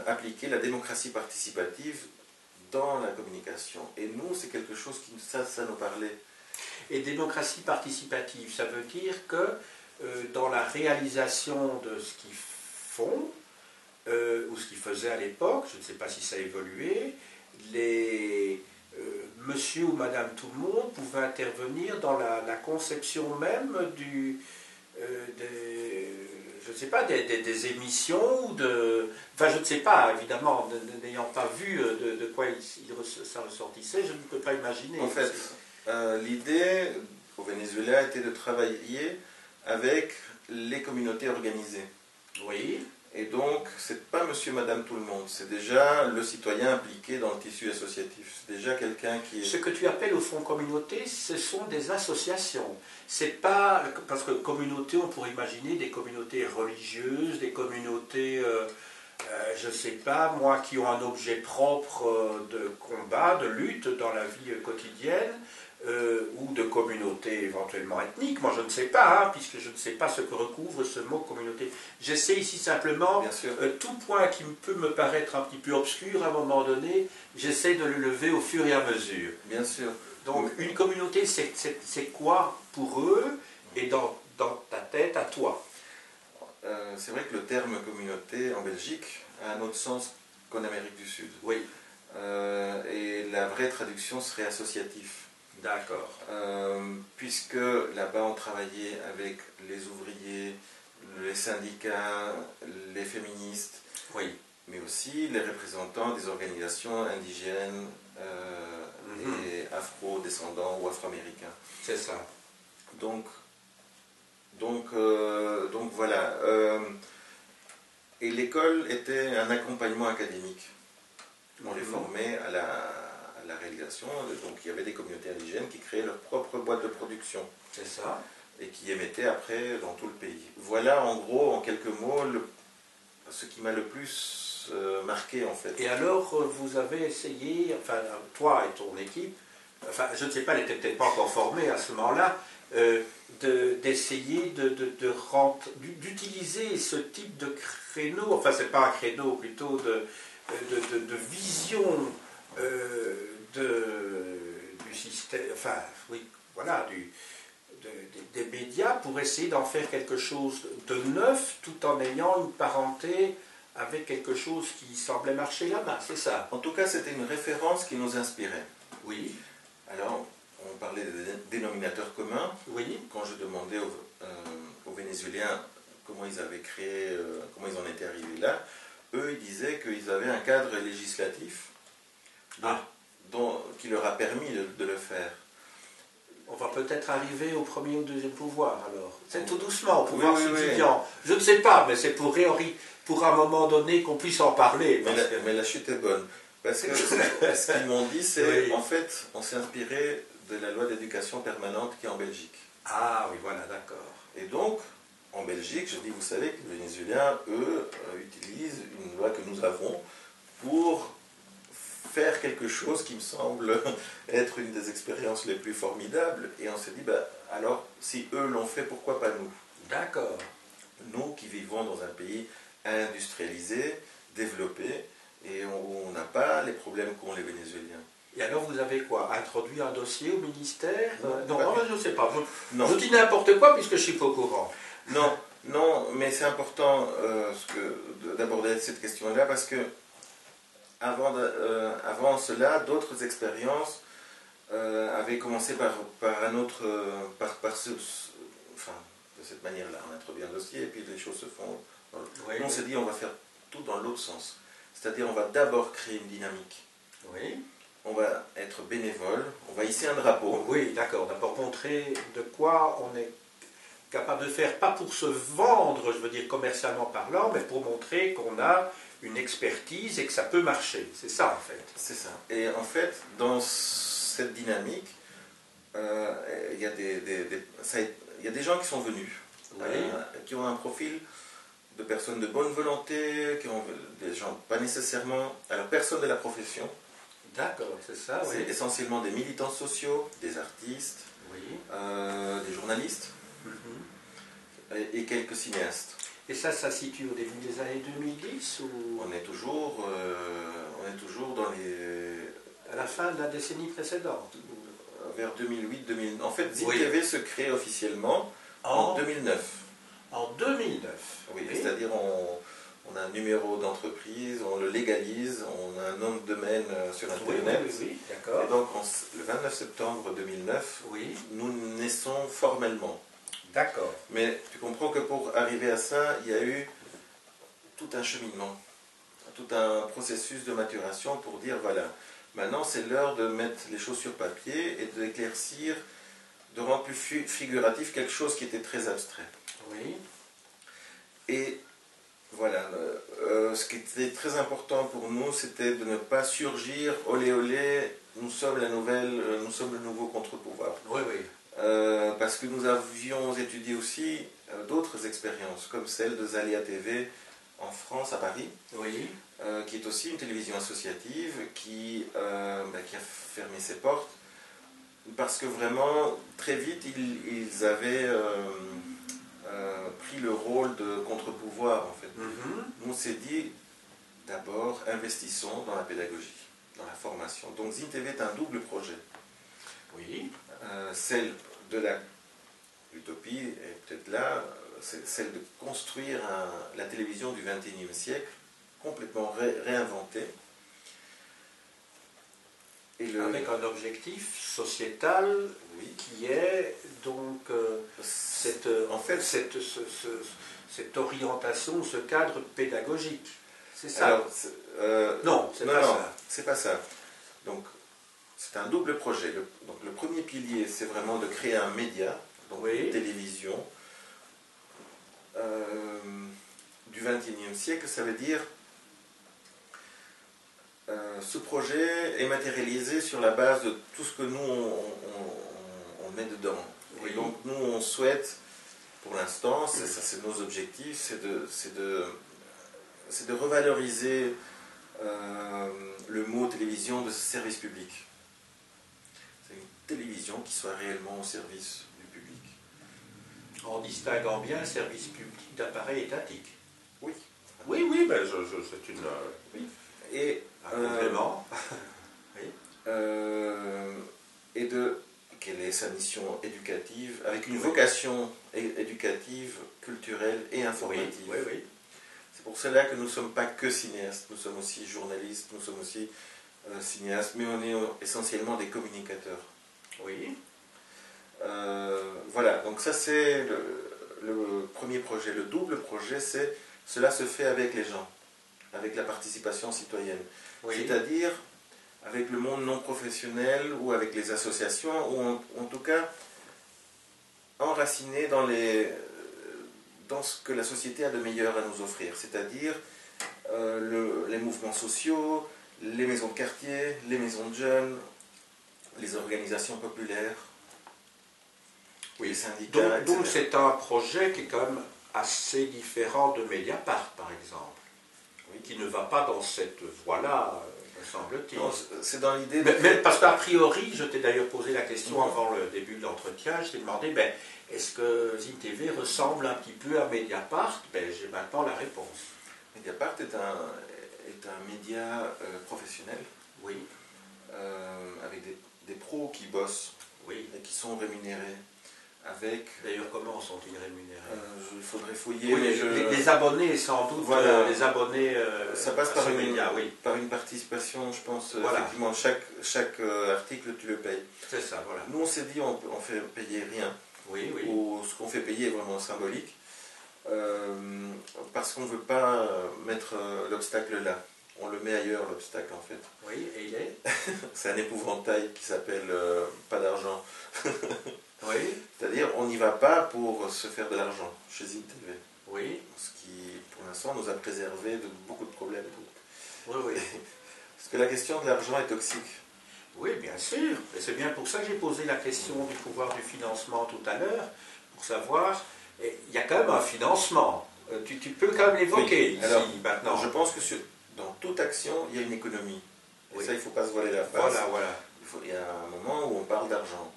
B: appliquer la démocratie participative dans la communication. Et nous, c'est quelque chose qui, ça nous parlait.
A: Et démocratie participative, ça veut dire que dans la réalisation de ce qu'ils font, ou ce qu'ils faisaient à l'époque, je ne sais pas si ça a évolué, monsieur ou madame tout le monde pouvait intervenir dans la conception même je ne sais pas, des émissions ou enfin, je ne sais pas, évidemment, n'ayant pas vu de quoi ça ressortissait, je ne peux pas imaginer.
B: En fait, l'idée au Venezuela était de travailler avec les communautés organisées.
A: Oui.
B: Et donc, c'est pas monsieur, madame, tout le monde, c'est déjà le citoyen impliqué dans le tissu associatif. C'est déjà quelqu'un qui est...
A: Ce que tu appelles au fond communauté, ce sont des associations. C'est pas... Parce que communauté, on pourrait imaginer des communautés religieuses, des communautés, je ne sais pas, moi, qui ont un objet propre de combat, de lutte dans la vie quotidienne, ou de communauté éventuellement ethnique, moi je ne sais pas, hein, puisque je ne sais pas ce que recouvre ce mot communauté. J'essaie ici simplement, tout point qui peut me paraître un petit peu obscur à un moment donné, j'essaie de le lever au fur et à mesure.
B: Bien sûr.
A: Donc une communauté, c'est quoi pour eux et dans ta tête à toi?
B: C'est vrai que le terme communauté en Belgique a un autre sens qu'en Amérique du Sud.
A: Oui.
B: Et la vraie traduction serait associatif.
A: D'accord.
B: Puisque là-bas on travaillait avec les ouvriers, les syndicats, les féministes,
A: oui,
B: mais aussi les représentants des organisations indigènes et afro-descendants ou afro-américains.
A: C'est ça.
B: Donc voilà. Et l'école était un accompagnement académique. On les formait à la réalisation. Donc il y avait des communautés indigènes qui créaient leur propre boîte de production.
A: C'est ça.
B: Et qui émettaient après dans tout le pays. Voilà en gros, en quelques mots, ce qui m'a le plus marqué en fait.
A: Et alors vous avez essayé, enfin toi et ton équipe, enfin je ne sais pas, elle n'était peut-être pas encore formée à ce moment-là, d'essayer d'utiliser ce type de créneau, enfin c'est pas un créneau, plutôt de vision du système, enfin oui, voilà, des médias pour essayer d'en faire quelque chose de neuf tout en ayant une parenté avec quelque chose qui semblait marcher là-bas, c'est ça?
B: En tout cas, c'était une référence qui nous inspirait.
A: Oui.
B: Alors, on parlait des dénominateurs communs.
A: Oui.
B: Quand je demandais aux Vénézuéliens comment ils avaient créé, comment ils en étaient arrivés là, eux, ils disaient qu'ils avaient un cadre législatif qui leur a permis de le faire.
A: On va peut-être arriver au premier ou deuxième pouvoir, alors. C'est tout doucement, au pouvoir
B: Oui.
A: subsidiant. Je ne sais pas, mais c'est pour à un moment donné qu'on puisse en parler.
B: Mais la chute est bonne. Parce que ce qu'ils m'ont dit, c'est
A: oui.
B: En fait, on s'est inspiré de la loi d'éducation permanente qui est en Belgique.
A: Ah oui, voilà, d'accord.
B: Et donc, en Belgique, je dis, vous savez que les Vénézuéliens, eux, utilisent une loi que nous avons pour faire quelque chose qui me semble être une des expériences les plus formidables. Et on s'est dit, alors, si eux l'ont fait, pourquoi pas nous?
A: D'accord.
B: Nous qui vivons dans un pays industrialisé, développé, et on n'a pas les problèmes qu'ont les Vénézuéliens.
A: Et alors vous avez quoi? Introduit un dossier au ministère? Non, je ne sais pas.
B: Non.
A: Je dis n'importe quoi puisque je ne suis pas au courant.
B: Non, mais c'est important d'aborder cette question-là parce que avant cela, d'autres expériences avaient commencé par de cette manière-là. On introduit un dossier et puis les choses se font. Nous, on s'est dit, on va faire tout dans l'autre sens. C'est-à-dire, on va d'abord créer une dynamique.
A: Oui.
B: On va être bénévole, on va hisser un drapeau.
A: Oui, d'accord. D'abord montrer de quoi on est capable de faire, pas pour se vendre, je veux dire commercialement parlant, mais pour montrer qu'on a une expertise et que ça peut marcher. C'est ça en fait.
B: C'est ça. Et en fait, dans cette dynamique, il y a des gens qui sont venus, qui ont un profil de personnes de bonne volonté, qui ont des gens pas nécessairement, alors personne de la profession.
A: D'accord, c'est ça, oui.
B: C'est essentiellement des militants sociaux, des artistes,
A: Oui.
B: Des journalistes et quelques cinéastes.
A: Et ça situe au début des années 2010 ou
B: On est toujours dans
A: à la fin de la décennie précédente?
B: vers 2008-2009. En fait,
A: Oui.
B: ZTV se crée officiellement en 2009.
A: En 2009.
B: Oui, c'est-à-dire on a un numéro d'entreprise, on le légalise, on a un nom de domaine sur Internet.
A: Oui, d'accord.
B: Et donc le 29 septembre 2009, nous naissons formellement.
A: D'accord.
B: Mais tu comprends que pour arriver à ça, il y a eu tout un cheminement, tout un processus de maturation pour dire voilà, maintenant c'est l'heure de mettre les choses sur papier et d'éclaircir, de rendre plus figuratif quelque chose qui était très abstrait.
A: Oui.
B: Et voilà, ce qui était très important pour nous, c'était de ne pas surgir, olé olé, nous sommes nous sommes le nouveau contre-pouvoir.
A: Oui, oui.
B: Parce que nous avions étudié aussi d'autres expériences, comme celle de Zalia TV en France, à Paris, qui est aussi une télévision associative qui a fermé ses portes, parce que vraiment, très vite, ils avaient pris le rôle de contre-pouvoir, en fait. Nous, on s'est dit, d'abord, investissons dans la pédagogie, dans la formation. Donc, ZinTV est un double projet.
A: Oui.
B: Celle de l'utopie, et peut-être là, c'est celle de construire la télévision du XXIe siècle, complètement réinventée.
A: Avec un objectif sociétal qui est donc cette orientation, ce cadre pédagogique. C'est ça?
B: Alors,
A: non, c'est pas ça.
B: C'est pas ça. Donc, c'est un double projet. Donc, le premier pilier, c'est vraiment de créer un média, donc une télévision du XXIe siècle. Ça veut dire ce projet est matérialisé sur la base de tout ce que nous on met dedans. Et donc nous on souhaite, pour l'instant, ça c'est nos objectifs, c'est de revaloriser le mot télévision de ce service public. C'est une télévision qui soit réellement au service du public.
A: En distinguant bien service public d'appareil étatique.
B: Oui.
A: Oui, ben c'est une...
B: Et
A: un complément.
B: Et quelle est sa mission éducative, avec une vocation éducative, culturelle et informative. C'est pour cela que nous ne sommes pas que cinéastes, nous sommes aussi journalistes, nous sommes aussi cinéastes, mais on est essentiellement des communicateurs. Voilà, donc ça c'est le premier projet. Le double projet, c'est cela se fait avec les gens, avec la participation citoyenne. C'est-à-dire avec le monde non professionnel ou avec les associations, ou en tout cas enraciné dans ce que la société a de meilleur à nous offrir, c'est-à-dire les mouvements sociaux, les maisons de quartier, les maisons de jeunes, les organisations populaires, les syndicats,
A: donc c'est un projet qui est quand même assez différent de Mediapart, par exemple, qui ne va pas dans cette voie-là, me semble-t-il.
B: C'est dans l'idée
A: mais parce qu'a priori, je t'ai d'ailleurs posé la question avant le début de l'entretien, je t'ai demandé, est-ce que ZinTV ressemble un petit peu à Mediapart? J'ai maintenant la réponse.
B: Mediapart est un média professionnel, avec des pros qui bossent et qui sont rémunérés.
A: D'ailleurs, comment sont-ils rémunérés?
B: Il faudrait fouiller.
A: Les abonnés, sans doute, les abonnés.
B: Ça passe par une participation, je pense. Effectivement, chaque article, tu le payes.
A: C'est ça, voilà.
B: Nous, on s'est dit, on fait payer rien. Ou ce qu'on fait payer est vraiment symbolique. Parce qu'on ne veut pas mettre l'obstacle là. On le met ailleurs, l'obstacle, en fait.
A: Et il est
B: C'est un épouvantail qui s'appelle pas d'argent. C'est-à-dire, on n'y va pas pour se faire de l'argent chez ZinTV. Ce qui, pour l'instant, nous a préservé de beaucoup de problèmes. Parce que la question de l'argent est toxique.
A: Oui, bien sûr. Et c'est bien pour ça que j'ai posé la question du pouvoir du financement tout à l'heure, pour savoir, il y a quand même un financement. Tu peux quand même l'évoquer ici, maintenant.
B: Je pense que dans toute action, il y a une économie. Et ça, il ne faut pas se voiler la face.
A: Voilà.
B: Il y a un moment où on parle d'argent.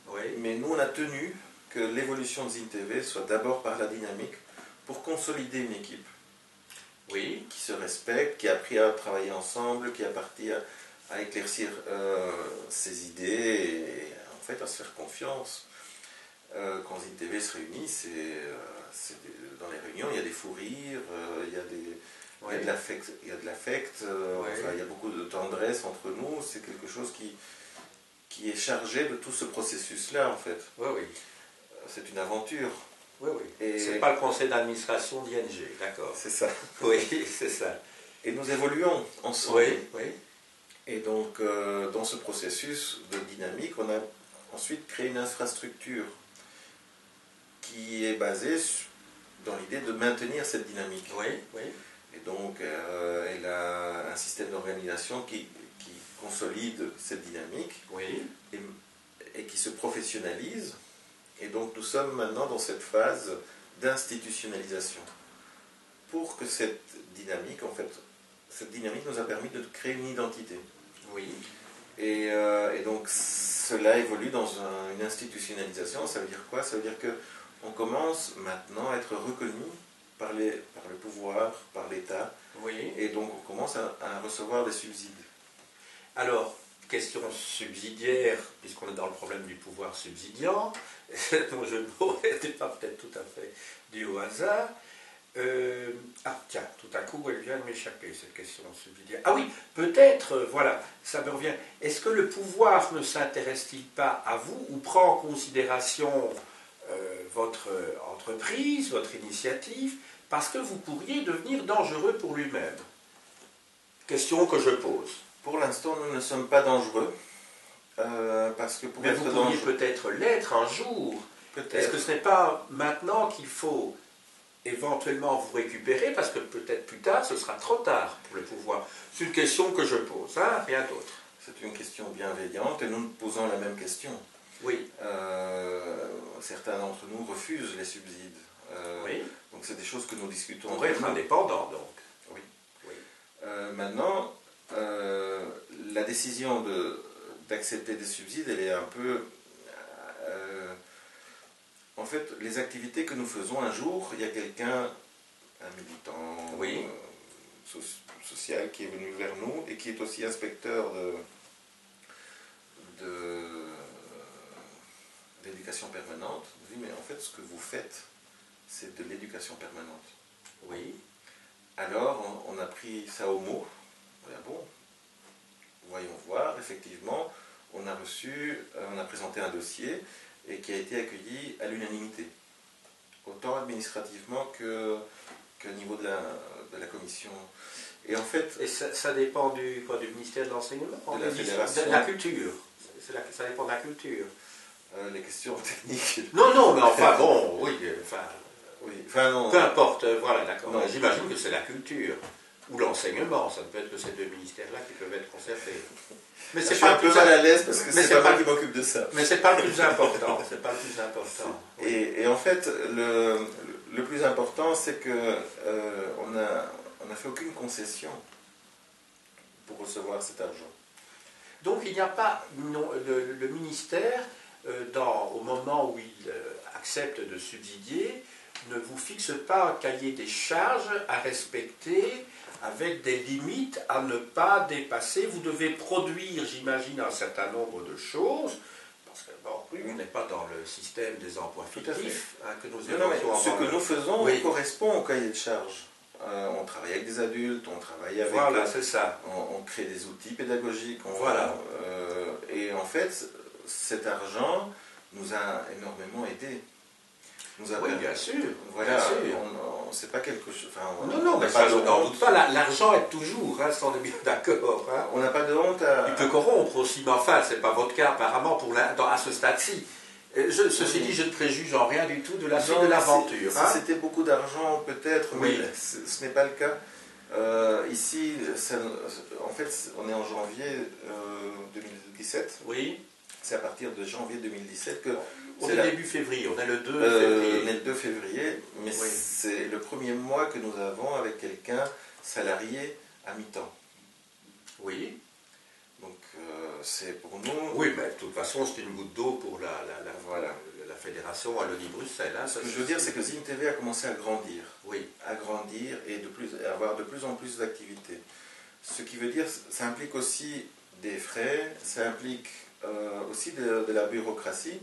A: Oui.
B: Mais nous, on a tenu que l'évolution de ZinTV soit d'abord par la dynamique pour consolider une équipe.
A: Oui.
B: Qui se respecte, qui a appris à travailler ensemble, qui a appris à éclaircir ses idées et en fait à se faire confiance. Quand ZinTV se réunit, dans les réunions, il y a des fous rires, il y a de l'affect, enfin, il y a beaucoup de tendresse entre nous. C'est quelque chose qui est chargé de tout ce processus-là, en fait.
A: Oui, oui.
B: C'est une aventure.
A: Oui, oui. Et c'est pas le conseil d'administration d'ING, d'accord.
B: C'est ça.
A: Oui, c'est ça.
B: Et nous évoluons ensemble.
A: Oui, oui.
B: Et donc, dans ce processus de dynamique, on a ensuite créé une infrastructure qui est basée dans l'idée de maintenir cette dynamique.
A: Oui, oui.
B: Et donc, elle a un système d'organisation qui consolide cette dynamique
A: oui.
B: et qui se professionnalise. Et donc, nous sommes maintenant dans cette phase d'institutionnalisation. Pour que cette dynamique, en fait, cette dynamique nous a permis de créer une identité.
A: Oui.
B: Et donc, cela évolue dans une institutionnalisation. Ça veut dire quoi? Ça veut dire qu'on commence maintenant à être reconnu par le pouvoir, par l'État.
A: Oui.
B: Et donc, on commence à recevoir des subsides.
A: Alors, question subsidiaire, puisqu'on est dans le problème du pouvoir subsidiant, dont je n'étais pas peut-être tout à fait dû au hasard. Tiens, tout à coup, elle vient de m'échapper, cette question subsidiaire. Ah oui, peut-être, voilà, ça me revient. Est-ce que le pouvoir ne s'intéresse-t-il pas à vous ou prend en considération votre entreprise, votre initiative, parce que vous pourriez devenir dangereux pour lui-même? Question que je pose.
B: Pour l'instant, nous ne sommes pas dangereux. Parce que pour
A: mais vous pourriez peut-être l'être un jour. Est-ce que ce n'est pas maintenant qu'il faut éventuellement vous récupérer, parce que peut-être plus tard, ce sera trop tard pour le pouvoir? C'est une question que je pose, hein, rien d'autre.
B: C'est une question bienveillante et nous nous posons la même question.
A: Oui.
B: Certains d'entre nous refusent les subsides.
A: Oui.
B: Donc c'est des choses que nous discutons.
A: Pour être indépendant, donc.
B: Oui.
A: Oui.
B: Maintenant, la décision d'accepter des subsides, elle est un peu... en fait, les activités que nous faisons un jour, il y a quelqu'un, un militant
A: oui.
B: social qui est venu vers nous et qui est aussi inspecteur d'éducation permanente. Il dit, mais en fait, ce que vous faites, c'est de l'éducation permanente.
A: Oui.
B: Alors, on a pris ça au mot. Ah bon, voyons voir, effectivement, on a présenté un dossier et qui a été accueilli à l'unanimité, autant administrativement qu'au niveau de la commission. Et en fait...
A: Et ça dépend du ministère de l'Enseignement?
B: De la fédération.
A: De la culture. Ça dépend de la culture.
B: Les questions techniques...
A: Non, mais enfin, bon, oui, enfin...
B: Oui, enfin non.
A: Peu importe, voilà, d'accord. J'imagine que c'est la culture. Ou l'enseignement, ça ne peut être que ces deux ministères-là qui peuvent être concertés. Mais
B: je suis un peu mal à l'aise parce que c'est pas moi qui m'occupe de ça.
A: Mais c'est pas le plus important. C'est pas le plus important.
B: Et en fait, le plus important, c'est que on n'a fait aucune concession pour recevoir cet argent.
A: Donc il n'y a pas le ministère, au moment où il accepte de subsidier, ne vous fixe pas un cahier des charges à respecter, avec des limites à ne pas dépasser. Vous devez produire, j'imagine, un certain nombre de choses, parce que vous n'êtes pas dans le système des emplois fictifs que nous évoquions.
B: Ce que nous faisons correspond au cahier de charges. On travaille avec des adultes, on travaille avec...
A: Voilà, c'est ça.
B: On crée des outils pédagogiques.
A: Voilà.
B: Et en fait, cet argent nous a énormément aidés.
A: Oui, bien sûr.
B: Voilà,
A: bien sûr.
B: C'est pas quelque chose...
A: non, mais ça, je n'en doute pas. L'argent est toujours, hein, on est bien d'accord. Hein.
B: On n'a pas de honte à...
A: Il peut corrompre aussi, mais enfin, ce n'est pas votre cas apparemment à ce stade-ci. Ceci dit, je ne préjuge en rien du tout de la suite de l'aventure.
B: Si c'était beaucoup d'argent, peut-être, mais ce n'est pas le cas. Ici, en fait, on est en janvier 2017.
A: Oui.
B: C'est à partir de janvier 2017 que...
A: On est début février, on est le 2 février.
B: On est le 2 février, mais c'est le premier mois que nous avons avec quelqu'un salarié à mi-temps.
A: Oui.
B: Donc, c'est pour nous...
A: Oui, mais de toute façon, c'est une goutte d'eau pour
B: voilà.
A: la fédération Wallonie-Bruxelles. Hein,
B: Ce que je veux dire, c'est que Zine TV a commencé à grandir.
A: Oui.
B: À grandir et avoir de plus en plus d'activités. Ce qui veut dire, ça implique aussi des frais, ça implique aussi de la bureaucratie.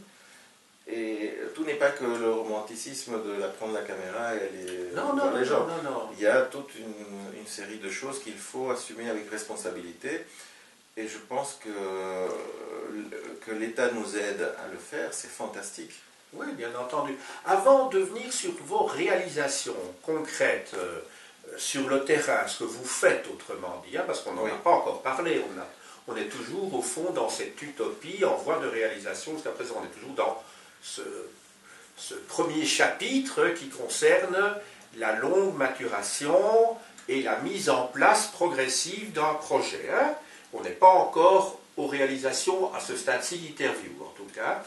B: Et tout n'est pas que le romanticisme de prendre la caméra et aller voir les gens.
A: Non.
B: Il y a toute une série de choses qu'il faut assumer avec responsabilité. Et je pense que l'État nous aide à le faire, c'est fantastique.
A: Oui, bien entendu. Avant de venir sur vos réalisations concrètes sur le terrain, ce que vous faites autrement dit, hein, parce qu'on n'en a pas encore parlé, on est toujours au fond dans cette utopie en voie de réalisation, jusqu'à présent on est toujours dans ce premier chapitre qui concerne la longue maturation et la mise en place progressive d'un projet. Hein. On n'est pas encore aux réalisations à ce stade-ci d'interview, en tout cas.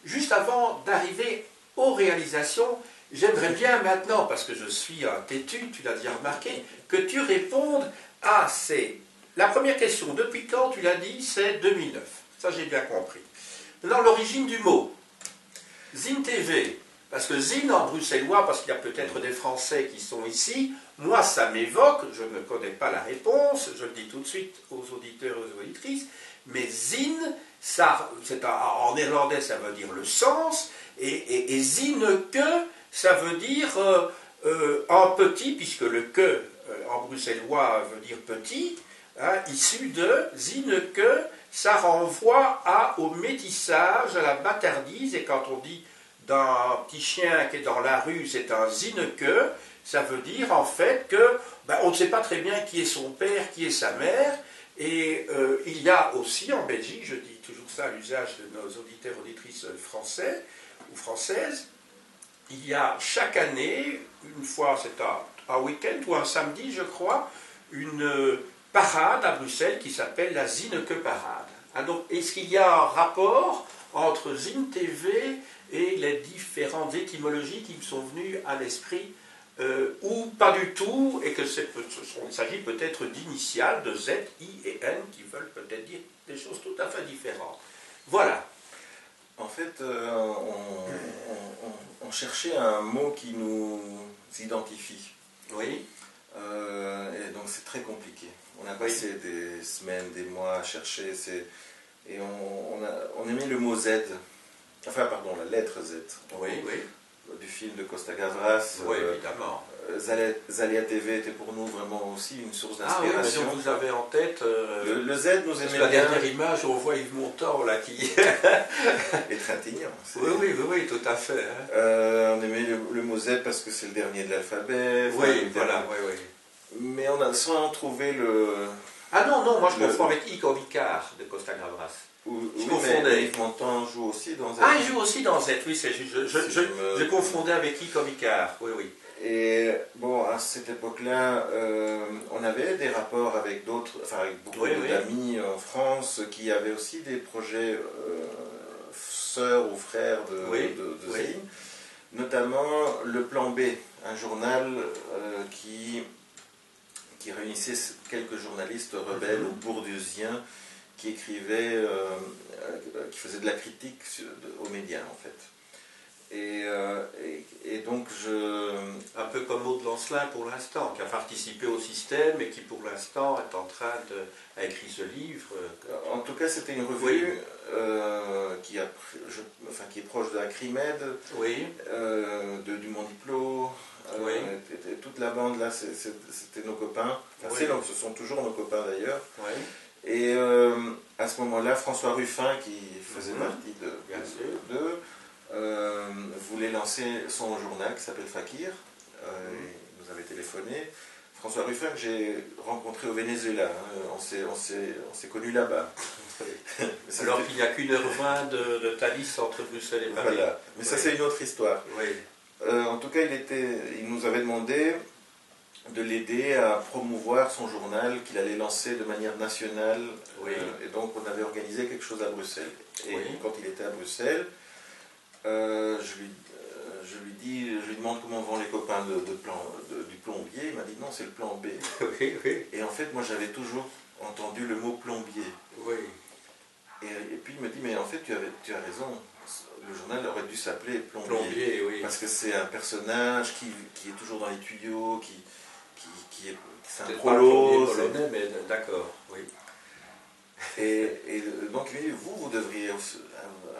A: Juste avant d'arriver aux réalisations, j'aimerais bien maintenant, parce que je suis un têtu, tu l'as déjà remarqué, que tu répondes à la première question. Depuis quand, tu l'as dit, c'est 2009. Ça, j'ai bien compris. Maintenant, l'origine du mot. Zine TV, parce que Zine en bruxellois, parce qu'il y a peut-être des Français qui sont ici, moi ça m'évoque, je ne connais pas la réponse, je le dis tout de suite aux auditeurs et aux auditrices, mais Zine, en néerlandais ça veut dire le sens, et Zine que, ça veut dire en petit, puisque le que en bruxellois veut dire petit, hein, issu de Zine que, ça renvoie au métissage, à la bâtardise, et quand on dit d'un petit chien qui est dans la rue, c'est un zineke, ça veut dire en fait que on ne sait pas très bien qui est son père, qui est sa mère, et il y a aussi en Belgique, je dis toujours ça à l'usage de nos auditeurs auditrices français ou françaises, il y a chaque année, une fois c'est un week-end ou un samedi je crois, une parade à Bruxelles qui s'appelle la Zineke Parade. Alors, est-ce qu'il y a un rapport entre Zine TV et les différentes étymologies qui me sont venues à l'esprit, ou pas du tout, et il s'agit peut-être d'initiales de Z, I et N qui veulent peut-être dire des choses tout à fait différentes. Voilà.
B: En fait, on cherchait un mot qui nous identifie.
A: Oui.
B: Et donc c'est très compliqué. On a passé des semaines, des mois à chercher, et on aimait le mot Z, enfin pardon, la lettre Z. Du film de Costa Gavras.
A: Oui, évidemment.
B: Zalia TV était pour nous vraiment aussi une source d'inspiration.
A: Ah oui, vous avez en tête...
B: le Z nous aimait bien.
A: La dernière image, on voit Yves Montand là qui...
B: Et Trintignant.
A: Oui, tout à fait. Hein.
B: On aimait le mot Z parce que c'est le dernier de l'alphabet.
A: Oui, voilà, oui.
B: Mais on a sans trouver le...
A: Ah non, moi je confonds avec Ico Vicard de Costa Gavras.
B: Je confondais. Yves Montand joue aussi dans Z.
A: Ah, il joue aussi dans Z, oui, c'est juste. Je confondais avec Ico Vicard, oui.
B: Et bon, à cette époque-là, on avait des rapports avec d'autres, enfin avec beaucoup d'amis en France qui avaient aussi des projets sœurs ou frères de Zine, notamment le Plan B, un journal qui réunissait quelques journalistes rebelles ou bourdieusiens qui écrivaient, qui faisaient de la critique aux médias en fait. Et donc
A: un peu comme Maud Lancelin pour l'instant, qui a participé au système et qui pour l'instant est en train a écrit ce livre.
B: En tout cas, c'était une revue qui est proche de Acrimed, du Mondiplo. Toute la bande là, c'était nos copains. Ce sont toujours nos copains d'ailleurs. Et à ce moment-là, François Ruffin, qui faisait partie d'eux, voulait lancer son journal qui s'appelle Fakir. Il nous avait téléphoné. François Ruffin que j'ai rencontré au Venezuela. On s'est connus là-bas.
A: Alors qu'il n'y a qu'1h20 de Thalys entre Bruxelles et Paris.
B: Voilà. Mais ça c'est une autre histoire. En tout cas, il nous avait demandé de l'aider à promouvoir son journal qu'il allait lancer de manière nationale. Et donc on avait organisé quelque chose à Bruxelles. Et quand il était à Bruxelles, je lui demande comment vont les copains du plombier. Il m'a dit non, c'est le plan B. Et en fait, moi j'avais toujours entendu le mot plombier. Et puis il me dit, mais en fait tu as raison, le journal aurait dû s'appeler Plombier.
A: Plombier, oui.
B: Parce que c'est un personnage qui est toujours dans les tuyaux, c'est un prolo.
A: Polonais, mais d'accord, oui.
B: Et donc il me dit, vous devriez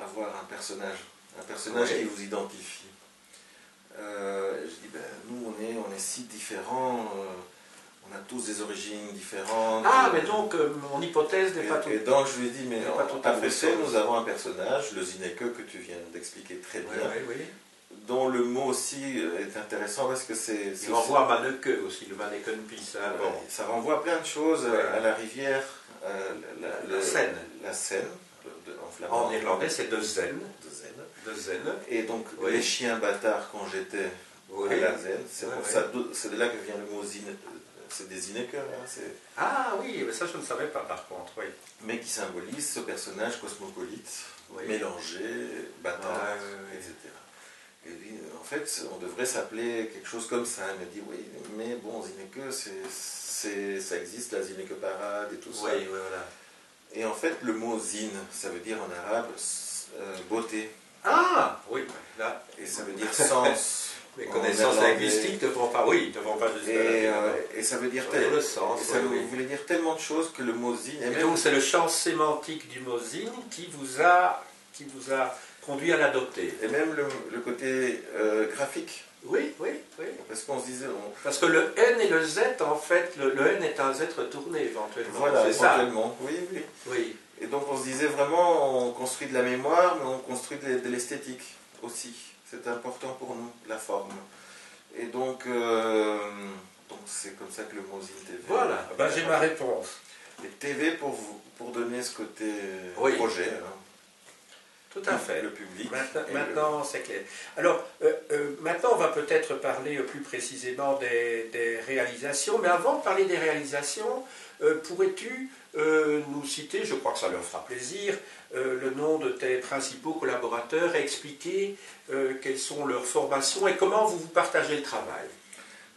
B: avoir un personnage
A: Oui.
B: qui vous identifie. Je dis, ben, nous on est si différents, on a tous des origines différentes.
A: Ah, mais donc mon hypothèse n'est pas tout.
B: Et donc je lui ai dit, mais
A: à
B: à Bruxelles nous avons un personnage, le Zineke, que tu viens d'expliquer très bien,
A: oui.
B: dont le mot aussi est intéressant parce que
A: Il renvoie à Manneke aussi, le Mannekenpis. Hein, bon.
B: ça renvoie à plein de choses, à la rivière,
A: la Seine.
B: La Seine, en flamand.
A: En néerlandais, c'est de Zen.
B: De Zen.
A: De Zen.
B: Et donc, les chiens bâtards, quand j'étais à la Zen, c'est de là que vient le mot Zineke. C'est des Zineke, hein,
A: ah oui, mais ça je ne savais pas par contre, oui.
B: Mais qui symbolise ce personnage cosmopolite, mélangé, bâtard, etc. Et dit, en fait, on devrait s'appeler quelque chose comme ça. Il m'a dit, oui, mais bon, Zineke, ça existe, la Zineke parade et tout ça.
A: Oui, voilà.
B: Et en fait, le mot zine, ça veut dire en arabe beauté.
A: Ah, oui, là.
B: Et ça veut dire sens.
A: Les connaissances linguistiques ne vont pas,
B: et ça veut dire
A: le sens.
B: Ça voulait dire tellement de choses que le mot zine.
A: Et donc c'est le champ sémantique du mot zine qui vous a conduit à l'adopter.
B: Et même le côté graphique.
A: Oui.
B: Parce qu'on se disait.
A: Parce que le N et le Z, en fait, le N est un Z retourné éventuellement.
B: Voilà, éventuellement.
A: Ça.
B: Oui. Et donc on se disait vraiment, on construit de la mémoire, mais on construit de l'esthétique aussi. C'est important pour nous, la forme. Et donc c'est comme ça que le mot Zine TV.
A: Voilà, j'ai ma réponse.
B: Et TV pour donner ce côté projet. Hein.
A: Tout à fait.
B: Le public.
A: Maintenant c'est clair. Alors, maintenant on va peut-être parler plus précisément des réalisations, mais avant de parler des réalisations, pourrais-tu nous citer, je crois que ça leur fera plaisir, le nom de tes principaux collaborateurs et expliquer quelles sont leurs formations et comment vous partagez le travail?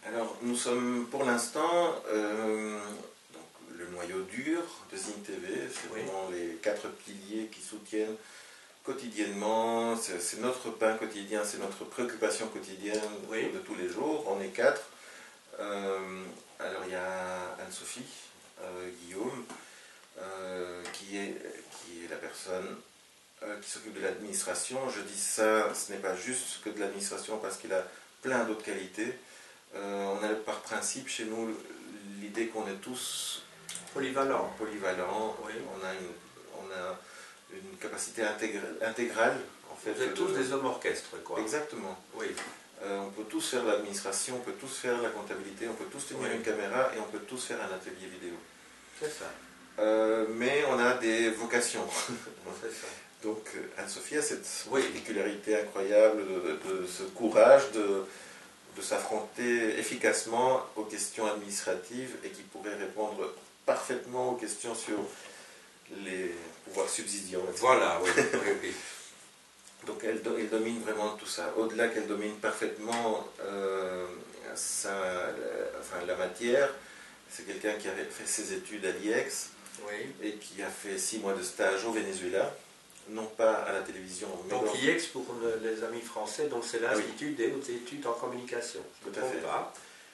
B: Alors, nous sommes pour l'instant le noyau dur de Zine TV, c'est vraiment les 4 piliers qui soutiennent quotidiennement, c'est notre pain quotidien, c'est notre préoccupation quotidienne de tous les jours. On est 4. Alors il y a Anne-Sophie, Guillaume, qui est la personne qui s'occupe de l'administration. Je dis ça, ce n'est pas juste que de l'administration parce qu'il a plein d'autres qualités. On a par principe chez nous l'idée qu'on est tous
A: polyvalents.
B: Oui. On a une capacité intégrale. En fait,
A: vous êtes tous des hommes orchestres, quoi.
B: Exactement.
A: Oui.
B: On peut tous faire l'administration, on peut tous faire la comptabilité, on peut tous tenir une caméra et on peut tous faire un atelier vidéo.
A: C'est ça.
B: Mais on a des vocations.
A: C'est ça.
B: Donc Anne-Sophie a cette particularité incroyable de ce courage de s'affronter efficacement aux questions administratives et qui pourrait répondre parfaitement aux questions sur les pouvoirs subsidiants. Etc.
A: Voilà, oui.
B: Donc elle domine vraiment tout ça. Au-delà qu'elle domine parfaitement la matière, c'est quelqu'un qui a fait ses études à l'IEX et qui a fait 6 mois de stage au Venezuela, non pas à la télévision. Mais
A: donc l'IEX, pour les amis français, donc c'est l'Institut des hautes études en communication.
B: Tout à fait.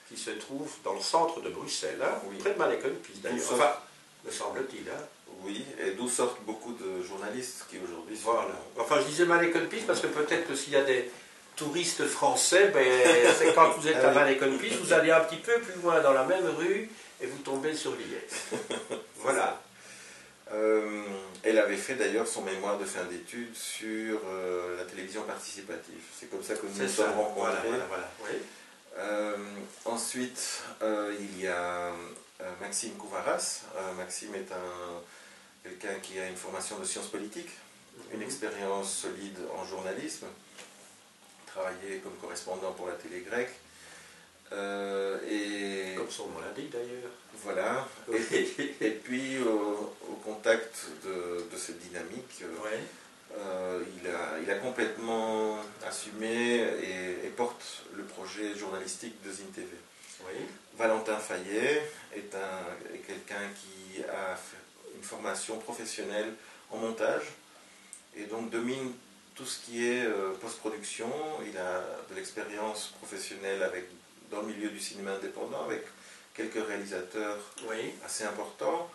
A: Qui se trouve dans le centre de Bruxelles, près de Mannekenpis d'ailleurs. Enfin, me semble-t-il.
B: Oui, et d'où sortent beaucoup de journalistes qui aujourd'hui sont...
A: Voilà. Enfin, je disais Mannekenpis parce que peut-être que s'il y a des touristes français, c'est quand vous êtes à Mannekenpis, vous allez un petit peu plus loin dans la même rue et vous tombez sur l'IEX. Voilà.
B: Elle avait fait d'ailleurs son mémoire de fin d'études sur la télévision participative. C'est comme ça que nous nous sommes rencontrés.
A: Voilà. Oui.
B: Ensuite, il y a Maxime Kouvaras. Maxime est quelqu'un qui a une formation de sciences politiques, une expérience solide en journalisme, travaillé comme correspondant pour la télé grecque.
A: Comme son nom l'indique d'ailleurs.
B: Voilà. Et puis au contact de cette dynamique, il a complètement assumé et porte le projet journalistique de Zine TV.
A: Oui.
B: Valentin Fayet est quelqu'un qui a fait une formation professionnelle en montage et donc domine tout ce qui est post-production. Il a de l'expérience professionnelle dans le milieu du cinéma indépendant avec quelques réalisateurs assez importants.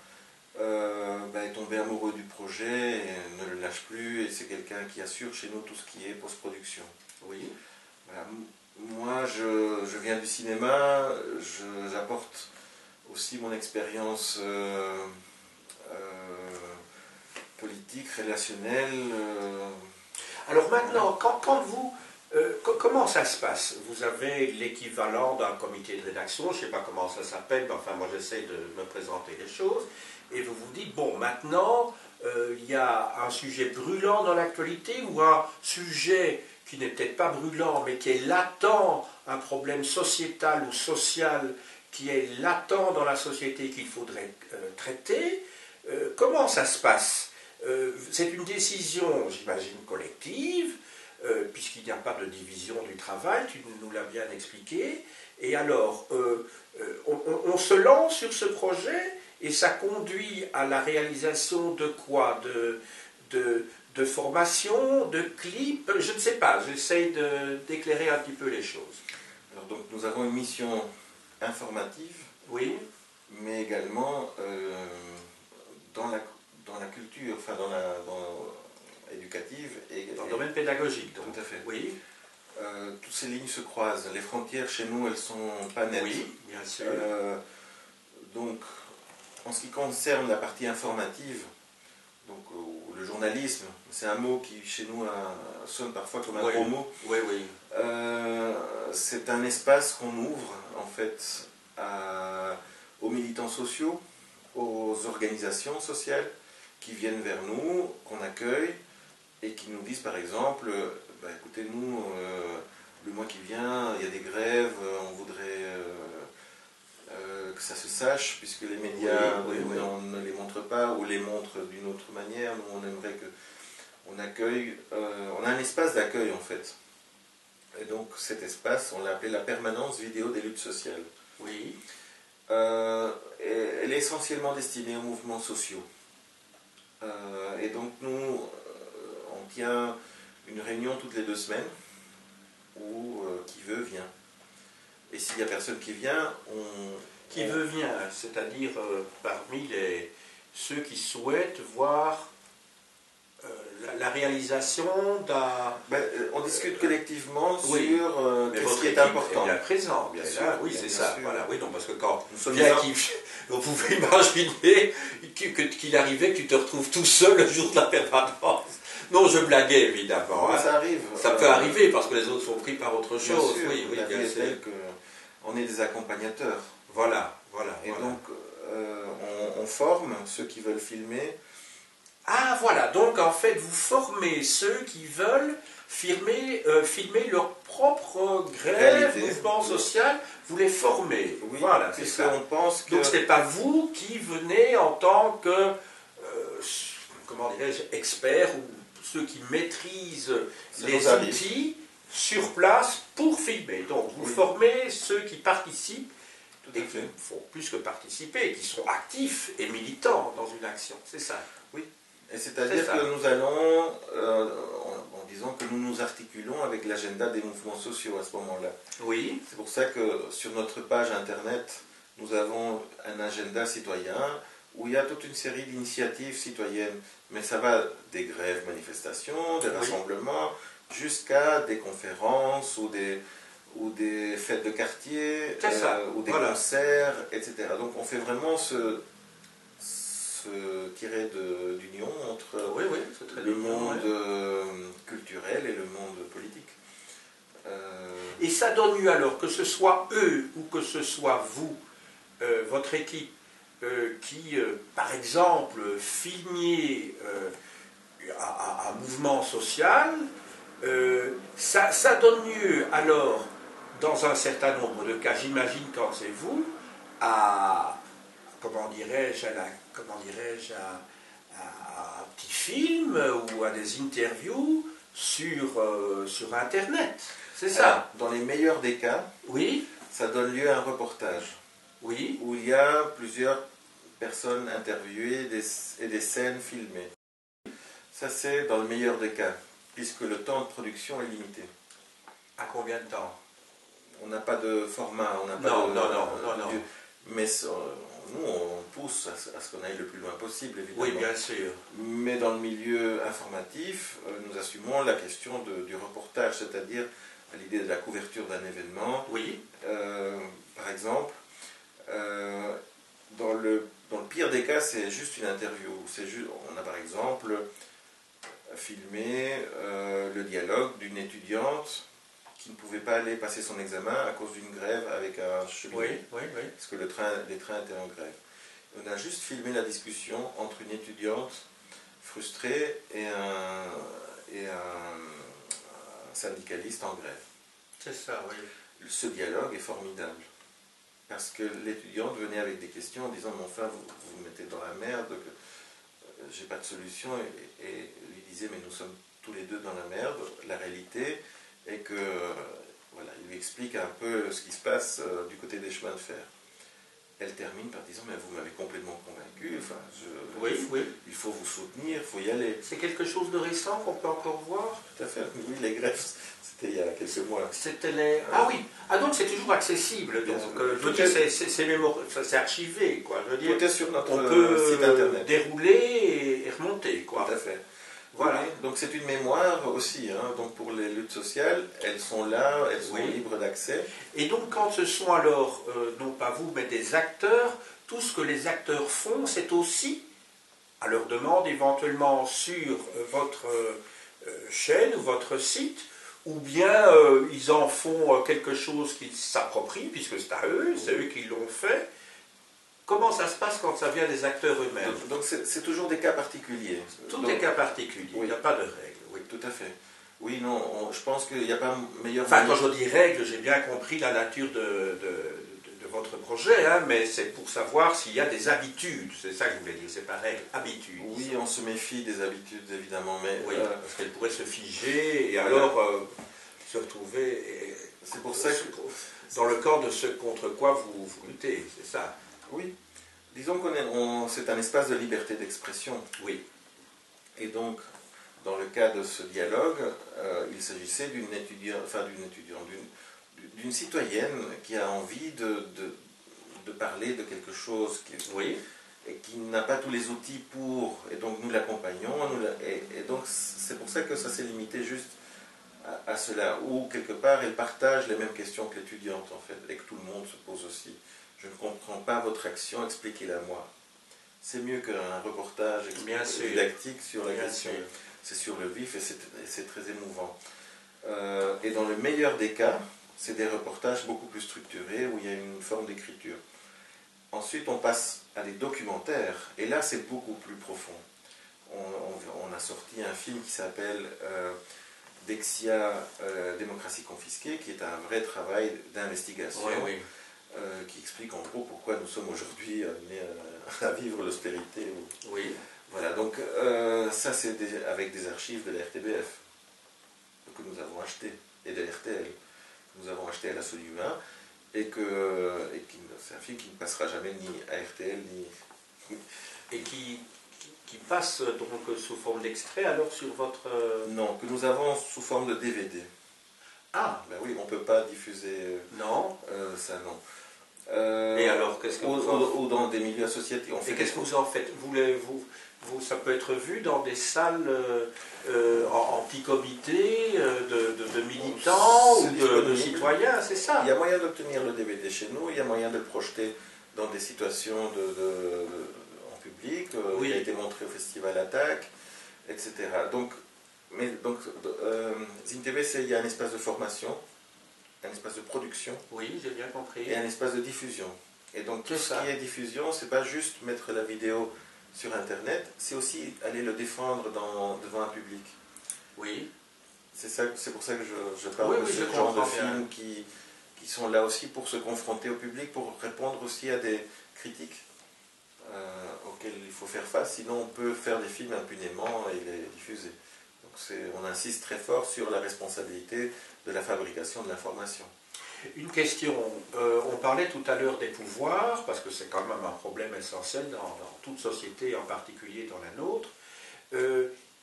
B: Est tombé amoureux du projet, et ne le lâche plus, et c'est quelqu'un qui assure chez nous tout ce qui est post-production.
A: Oui.
B: Voilà. Moi, je viens du cinéma, j'apporte aussi mon expérience politique, relationnelle.
A: Alors maintenant, quand vous... comment ça se passe? Vous avez l'équivalent d'un comité de rédaction, je ne sais pas comment ça s'appelle, mais enfin moi j'essaie de me présenter les choses, et vous vous dites, bon, maintenant, il y a un sujet brûlant dans l'actualité, ou un sujet qui n'est peut-être pas brûlant, mais qui est latent, un problème sociétal ou social qui est latent dans la société qu'il faudrait traiter. Comment ça se passe? C'est une décision, j'imagine, collective, puisqu'il n'y a pas de division du travail, tu nous l'as bien expliqué, et alors on se lance sur ce projet et ça conduit à la réalisation de quoi? De formation, de clips, je ne sais pas, j'essaie d'éclairer un petit peu les choses.
B: Alors donc nous avons une mission informative,
A: oui,
B: mais également dans la culture, enfin dans éducative et
A: dans le domaine pédagogique. Donc.
B: Tout à fait.
A: Oui.
B: Toutes ces lignes se croisent. Les frontières chez nous, elles sont pas nettes.
A: Oui, bien sûr.
B: Donc, en ce qui concerne la partie informative, donc le journalisme, c'est un mot qui chez nous sonne parfois comme un gros mot.
A: Oui, oui.
B: C'est un espace qu'on ouvre en fait aux militants sociaux, aux organisations sociales qui viennent vers nous, qu'on accueille et qui nous disent par exemple, écoutez nous, le mois qui vient, il y a des grèves, on voudrait que ça se sache, puisque les médias on ne les montre pas ou les montrent d'une autre manière. Nous on aimerait qu'on accueille, on a un espace d'accueil en fait. Et donc cet espace, on l'a appelé la permanence vidéo des luttes sociales.
A: Oui.
B: Elle est essentiellement destinée aux mouvements sociaux. Et donc nous, on tient une réunion toutes les 2 semaines où qui veut vient. Et s'il n'y a personne qui vient,
A: Qui veut vient, c'est-à-dire parmi ceux qui souhaitent voir la réalisation d'un...
B: on discute collectivement sur
A: ce
B: qui est important.
A: Est bien présent, bien sûr. Oui, c'est ça.
B: Sûr.
A: Voilà. Oui, non, parce que quand vous pouvez imaginer qu'il arrivait que tu te retrouves tout seul le jour de la permanence. Non, je blaguais évidemment.
B: Hein. Ça arrive.
A: Ça peut arriver parce que les autres sont pris par autre chose.
B: Sûr,
A: oui,
B: la vie est telle qu'on est des accompagnateurs.
A: Voilà.
B: Et donc, on forme ceux qui veulent filmer.
A: Ah, voilà. Donc, en fait, vous formez ceux qui veulent filmer leur propre grève, mouvement social. Vous les formez.
B: Oui,
A: voilà, c'est ça.
B: On pense que...
A: Donc, ce n'est pas vous qui venez en tant que, comment dirais-je, expert ou ceux qui maîtrisent les outils sur place pour filmer. Donc, vous formez ceux qui participent et qui font plus que participer, qui sont actifs et militants dans une action. C'est ça.
B: Oui. Et c'est-à-dire que nous allons, en disant que nous nous articulons avec l'agenda des mouvements sociaux à ce moment-là.
A: Oui.
B: C'est pour ça que sur notre page internet, nous avons un agenda citoyen où il y a toute une série d'initiatives citoyennes. Mais ça va des grèves, manifestations, des rassemblements, jusqu'à des conférences ou des fêtes de quartier, ou des concerts, etc. Donc on fait vraiment ce tirer d'union entre le monde culturel et le monde politique.
A: Et ça donne lieu alors, que ce soit eux ou que ce soit vous, votre équipe, qui, par exemple, filmiez un mouvement social, ça donne lieu alors, dans un certain nombre de cas, j'imagine quand c'est vous, à comment dirais-je, à un petit film ou à des interviews sur Internet. C'est ça.
B: Dans les meilleurs des cas,
A: oui,
B: ça donne lieu à un reportage.
A: Oui.
B: Où il y a plusieurs personnes interviewées et des scènes filmées. Ça, c'est dans le meilleur des cas, puisque le temps de production est limité.
A: À combien de temps?
B: On n'a pas de format, on n'a pas
A: Non,
B: de...
A: non.
B: Mais nous, on pousse à ce qu'on aille le plus loin possible, évidemment.
A: Oui, bien sûr.
B: Mais dans le milieu informatif, nous assumons la question du reportage, c'est-à-dire l'idée de la couverture d'un événement.
A: Oui.
B: Par exemple, dans le pire des cas, c'est juste une interview. On a par exemple filmé le dialogue d'une étudiante qui ne pouvait pas aller passer son examen à cause d'une grève avec un cheminot.
A: Oui.
B: Parce que les trains étaient en grève. On a juste filmé la discussion entre une étudiante frustrée et un syndicaliste en grève.
A: C'est ça, oui.
B: Ce dialogue est formidable. Parce que l'étudiante venait avec des questions en disant « Mais enfin, vous me mettez dans la merde, j'ai pas de solution. » Et lui disait « Mais nous sommes tous les deux dans la merde. La réalité est que... » Voilà, il lui explique un peu ce qui se passe du côté des chemins de fer. Elle termine par disant « Mais vous m'avez complètement convaincu. Enfin,
A: oui.
B: Il faut vous soutenir, il faut y aller. »
A: C'est quelque chose de récent qu'on peut encore voir?
B: Tout à fait. Oui, les grèves, c'était il y a quelques mois.
A: C'était les... Ah oui. Ah donc c'est toujours accessible. Donc, je veux dire, c'est archivé, quoi. Je veux dire,
B: tout est sur notre
A: on peut
B: site internet.
A: Dérouler et remonter, quoi.
B: Tout à fait.
A: Voilà.
B: Oui, donc c'est une mémoire aussi. Donc pour les luttes sociales, elles sont là, elles sont libres d'accès.
A: Et donc quand ce sont alors, non pas vous, mais des acteurs, tout ce que les acteurs font, c'est aussi, à leur demande éventuellement sur votre chaîne ou votre site, ou bien ils en font quelque chose qu'ils s'approprient, puisque c'est à eux, c'est eux qui l'ont fait. Comment ça se passe quand ça vient des acteurs eux-mêmes?
B: Donc c'est toujours des cas particuliers.
A: Tout est cas particulier, il n'y a pas de règle.
B: Oui, tout à fait. Oui, non, je pense qu'il n'y a pas meilleur...
A: Enfin, quand je dis règle, j'ai bien compris la nature de votre projet, hein, mais c'est pour savoir s'il y a des habitudes, c'est ça que je voulais dire, c'est pas règle, habitude.
B: Oui, on se méfie des habitudes, évidemment, mais...
A: Oui, parce qu'elles pourraient se figer, et alors se retrouver...
B: C'est pour ça que...
A: Dans le corps de ce contre quoi vous luttez, c'est ça?
B: Oui. Disons c'est un espace de liberté d'expression.
A: Oui.
B: Et donc, dans le cas de ce dialogue, il s'agissait d'une citoyenne qui a envie de parler de quelque chose et qui n'a pas tous les outils pour, et donc nous l'accompagnons, et donc c'est pour ça que ça s'est limité juste à cela, où quelque part elle partage les mêmes questions que l'étudiante en fait, et que tout le monde se pose aussi. Je ne comprends pas votre action, expliquez-la moi. C'est mieux qu'un reportage didactique sur la question. C'est sur le vif et c'est très émouvant. Et dans le meilleur des cas, c'est des reportages beaucoup plus structurés où il y a une forme d'écriture. Ensuite, on passe à des documentaires et là, c'est beaucoup plus profond. On a sorti un film qui s'appelle Dexia, démocratie confisquée, qui est un vrai travail d'investigation.
A: Oui.
B: Qui explique en gros pourquoi nous sommes aujourd'hui amenés à vivre l'austérité.
A: Oui.
B: Voilà, donc ça c'est avec des archives de la RTBF que nous avons achetées, et de RTL, que nous avons acheté à la Soliva, et c'est un film qui ne passera jamais ni à RTL, ni...
A: Et qui passe donc sous forme d'extrait alors sur votre...
B: Non, que nous avons sous forme de DVD.
A: Ah.
B: Ben oui, on ne peut pas diffuser
A: non.
B: Ça, non.
A: Et alors, qu'est-ce que vous en...
B: ou dans des milieux associatifs.
A: Et qu'est-ce que vous en faites? Ça peut être vu dans des salles en petit comité de militants ou de citoyens, c'est ça?
B: Il y a moyen d'obtenir le DVD chez nous, il y a moyen de le projeter dans des situations en public, il a été montré au Festival Attaque, etc. Donc ZinTV, il y a un espace de formation, un espace de production.
A: Oui, j'ai bien compris.
B: Et un espace de diffusion. Et donc tout ce qui est diffusion, c'est pas juste mettre la vidéo sur Internet, c'est aussi aller le défendre devant un public.
A: Oui.
B: C'est pour ça que je parle de ce genre de films qui sont là aussi pour se confronter au public, pour répondre aussi à des critiques auxquelles il faut faire face. Sinon, on peut faire des films impunément et les diffuser. Donc on insiste très fort sur la responsabilité de la fabrication de l'information.
A: Une question, on parlait tout à l'heure des pouvoirs, parce que c'est quand même un problème essentiel dans toute société, en particulier dans la nôtre.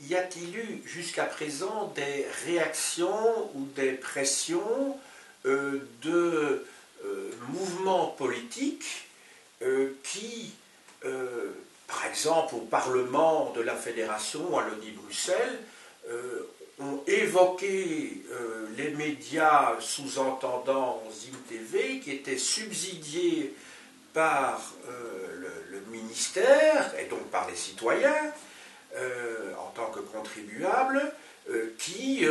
A: y a-t-il eu jusqu'à présent des réactions ou des pressions de mouvements politiques qui, par exemple au Parlement de la Fédération, à l'ONU-Bruxelles, ont évoqué les médias sous-entendant ZimTV qui étaient subsidiés par le ministère et donc par les citoyens en tant que contribuables qui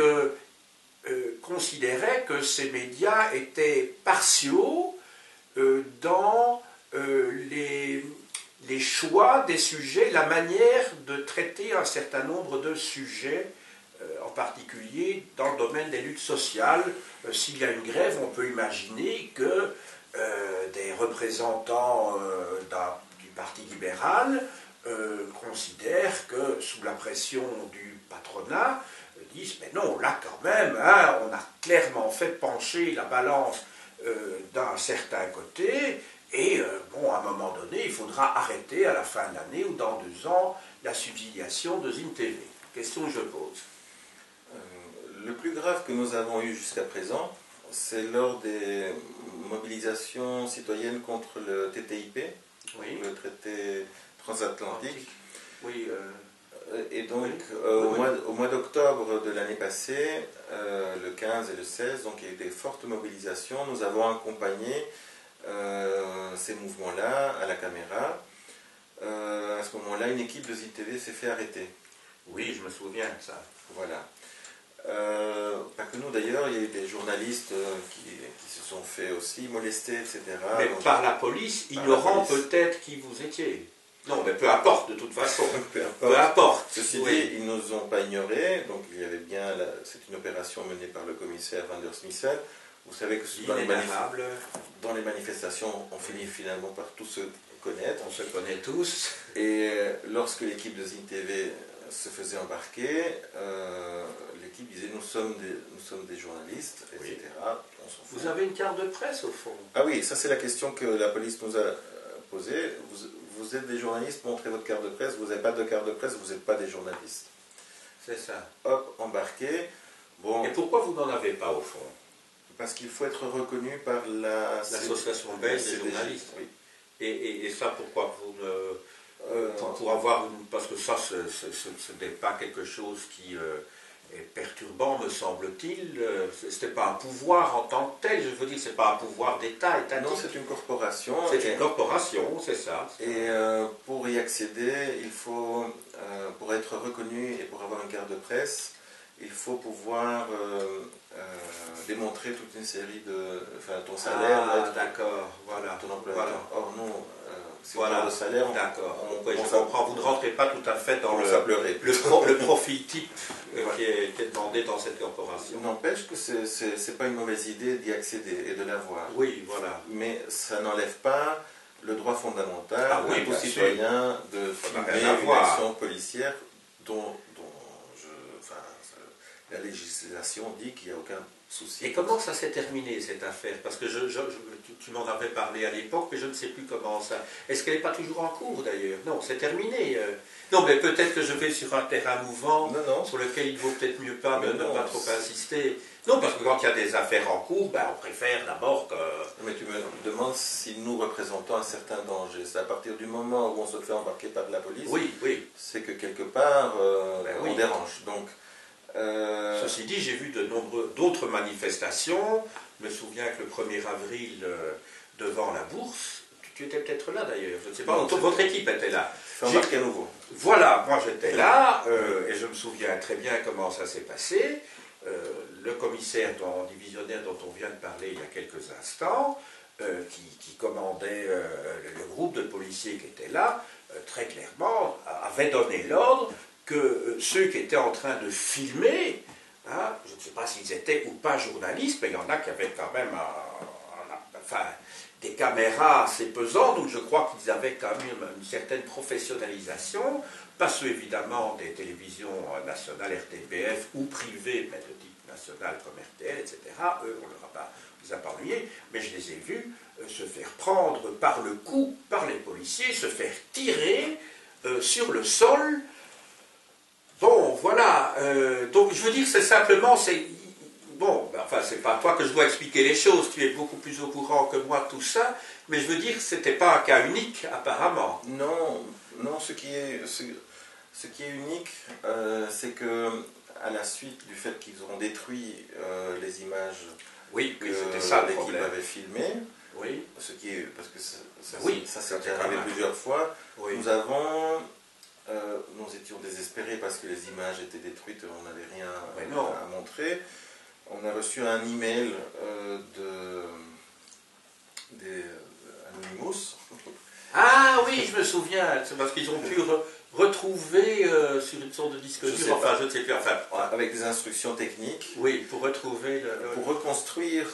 A: considéraient que ces médias étaient partiaux dans les choix des sujets, la manière de traiter un certain nombre de sujets, en particulier dans le domaine des luttes sociales. S'il y a une grève, on peut imaginer que des représentants du Parti libéral considèrent que, sous la pression du patronat, disent « mais non, là quand même, hein, on a clairement fait pencher la balance d'un certain côté, et bon, à un moment donné, il faudra arrêter à la fin de l'année ou dans 2 ans la subsidiation de ZimTV ». Question que je pose.
B: Le plus grave que nous avons eu jusqu'à présent, c'est lors des mobilisations citoyennes contre le TTIP,
A: oui.
B: Le traité transatlantique.
A: Oui,
B: et donc,
A: oui.
B: Au mois d'octobre de l'année passée, le 15 et le 16, donc, il y a eu des fortes mobilisations. Nous avons accompagné ces mouvements-là à la caméra. À ce moment-là, une équipe de ZimTV s'est fait arrêter.
A: Oui, je me souviens de ça.
B: Voilà. Pas que nous d'ailleurs, il y a eu des journalistes qui se sont fait aussi molester, etc.
A: Mais
B: donc,
A: par la police, ignorant peut-être qui vous étiez. Non, mais peu importe de toute façon. Peu importe.
B: Ceci dit, ils ne nous ont pas ignorés, donc il y avait bien, c'est une opération menée par le commissaire Van der Smissel. Vous savez que dans les manifestations, on finit finalement par tous se connaître.
A: On se connaît tous.
B: Et lorsque l'équipe de ZimTV se faisait embarquer, l'équipe disait nous sommes des journalistes, etc.
A: Oui. Vous avez une carte de presse au fond?
B: Ah oui, ça c'est la question que la police nous a posée. Vous êtes des journalistes, montrez votre carte de presse. Vous n'avez pas de carte de presse, vous n'êtes pas des journalistes.
A: C'est ça.
B: Hop, embarqué. Bon.
A: Et pourquoi vous n'en avez pas au fond?
B: Parce qu'il faut être reconnu par
A: l'association belge des journalistes.
B: Oui.
A: Et ça, pourquoi vous ne... pour avoir une... Parce que ça, ce n'est pas quelque chose qui est perturbant, me semble-t-il. Ce n'est pas un pouvoir en tant que tel, je veux dire, ce n'est pas un pouvoir d'État étatique.
B: Non, c'est une corporation.
A: C'est une corporation, c'est ça.
B: Et pour y accéder, il faut, pour être reconnu et pour avoir une carte de presse, il faut pouvoir démontrer toute une série de... Enfin, ton salaire...
A: Ah, d'accord, voilà.
B: Ton employeur. Voilà. Or, nous, si on
A: voilà.
B: parle de salaire...
A: D'accord, je comprends. Vous ne rentrez pas tout à fait dans le profil type qui est demandé dans cette corporation.
B: N'empêche que ce n'est pas une mauvaise idée d'y accéder et de l'avoir.
A: Oui, voilà.
B: Mais ça n'enlève pas le droit fondamental aux citoyens de filmer une action policière dont la législation dit qu'il n'y a aucun souci.
A: Et comment ça s'est terminé cette affaire? Parce que tu m'en avais parlé à l'époque, mais je ne sais plus comment ça... Est-ce qu'elle n'est pas toujours en cours d'ailleurs? Non, c'est terminé. Non, mais peut-être que je vais sur un terrain mouvant sur lequel il vaut peut-être mieux pas ne pas trop insister. Non, parce que quand il y a des affaires en cours, ben, on préfère d'abord que...
B: Mais tu me demandes si nous représentons un certain danger. C'est à partir du moment où on se fait embarquer par la police,
A: oui.
B: C'est que quelque part, on dérange. Donc,
A: ceci dit, j'ai vu d'autres manifestations. Je me souviens que le 1er avril, devant la bourse, tu étais peut-être là d'ailleurs, je ne sais pas, votre équipe était là.
B: Embarqué à nouveau.
A: Voilà, moi j'étais là, et je me souviens très bien comment ça s'est passé. Le commissaire divisionnaire dont on vient de parler il y a quelques instants, qui commandait le groupe de policiers qui était là, très clairement avait donné l'ordre que ceux qui étaient en train de filmer, hein, je ne sais pas s'ils étaient ou pas journalistes, mais il y en a qui avaient quand même des caméras assez pesantes, donc je crois qu'ils avaient quand même une certaine professionnalisation, pas ceux évidemment des télévisions nationales RTBF ou privées, mais de type national comme RTL, etc. Eux, on ne les a pas ennuyés, mais je les ai vus se faire prendre par le cou par les policiers, se faire tirer sur le sol. Bon, donc je veux dire, c'est simplement, bon, ben, enfin, c'est pas à toi que je dois expliquer les choses, tu es beaucoup plus au courant que moi de tout ça, mais je veux dire, c'était pas un cas unique, apparemment.
B: Non, non, ce qui est unique, c'est que à la suite du fait qu'ils ont détruit les images
A: oui,
B: que
A: c'était ça le
B: l'équipe
A: problème.
B: avait filmées,
A: Oui.
B: ce qui est, parce que
A: Oui,
B: ça s'est arrivé plusieurs fois,
A: oui.
B: nous étions désespérés parce que les images étaient détruites, on n'avait rien à montrer. On a reçu un email d'Anonymous.
A: Ah oui, je me souviens, c'est parce qu'ils ont pu retrouver sur une sorte de disque dur, enfin je ne sais plus, enfin...
B: Avec des instructions techniques.
A: Oui, pour retrouver...
B: Pour reconstruire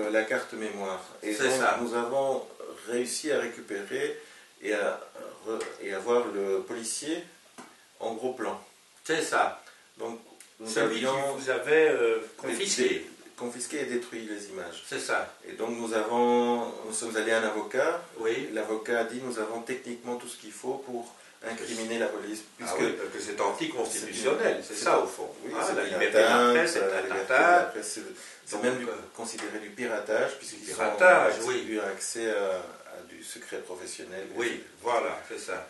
B: la carte mémoire. Et donc
A: ça.
B: Nous avons réussi à récupérer et à voir le policier en gros plan.
A: C'est ça.
B: Donc nous
A: celui
B: avions
A: qui vous avait confisqué.
B: Confisqué et détruit les images.
A: C'est ça.
B: Et donc nous sommes allés à un avocat.
A: Oui.
B: L'avocat a dit nous avons techniquement tout ce qu'il faut pour incriminer la police.
A: Puisque, ah oui, parce que c'est anticonstitutionnel, c'est ça au fond.
B: Oui,
A: ah, la
B: liberté de la presse,
A: c'est
B: même considéré du piratage, puisqu'ils ont eu accès à du secret professionnel.
A: Oui, voilà, c'est ça.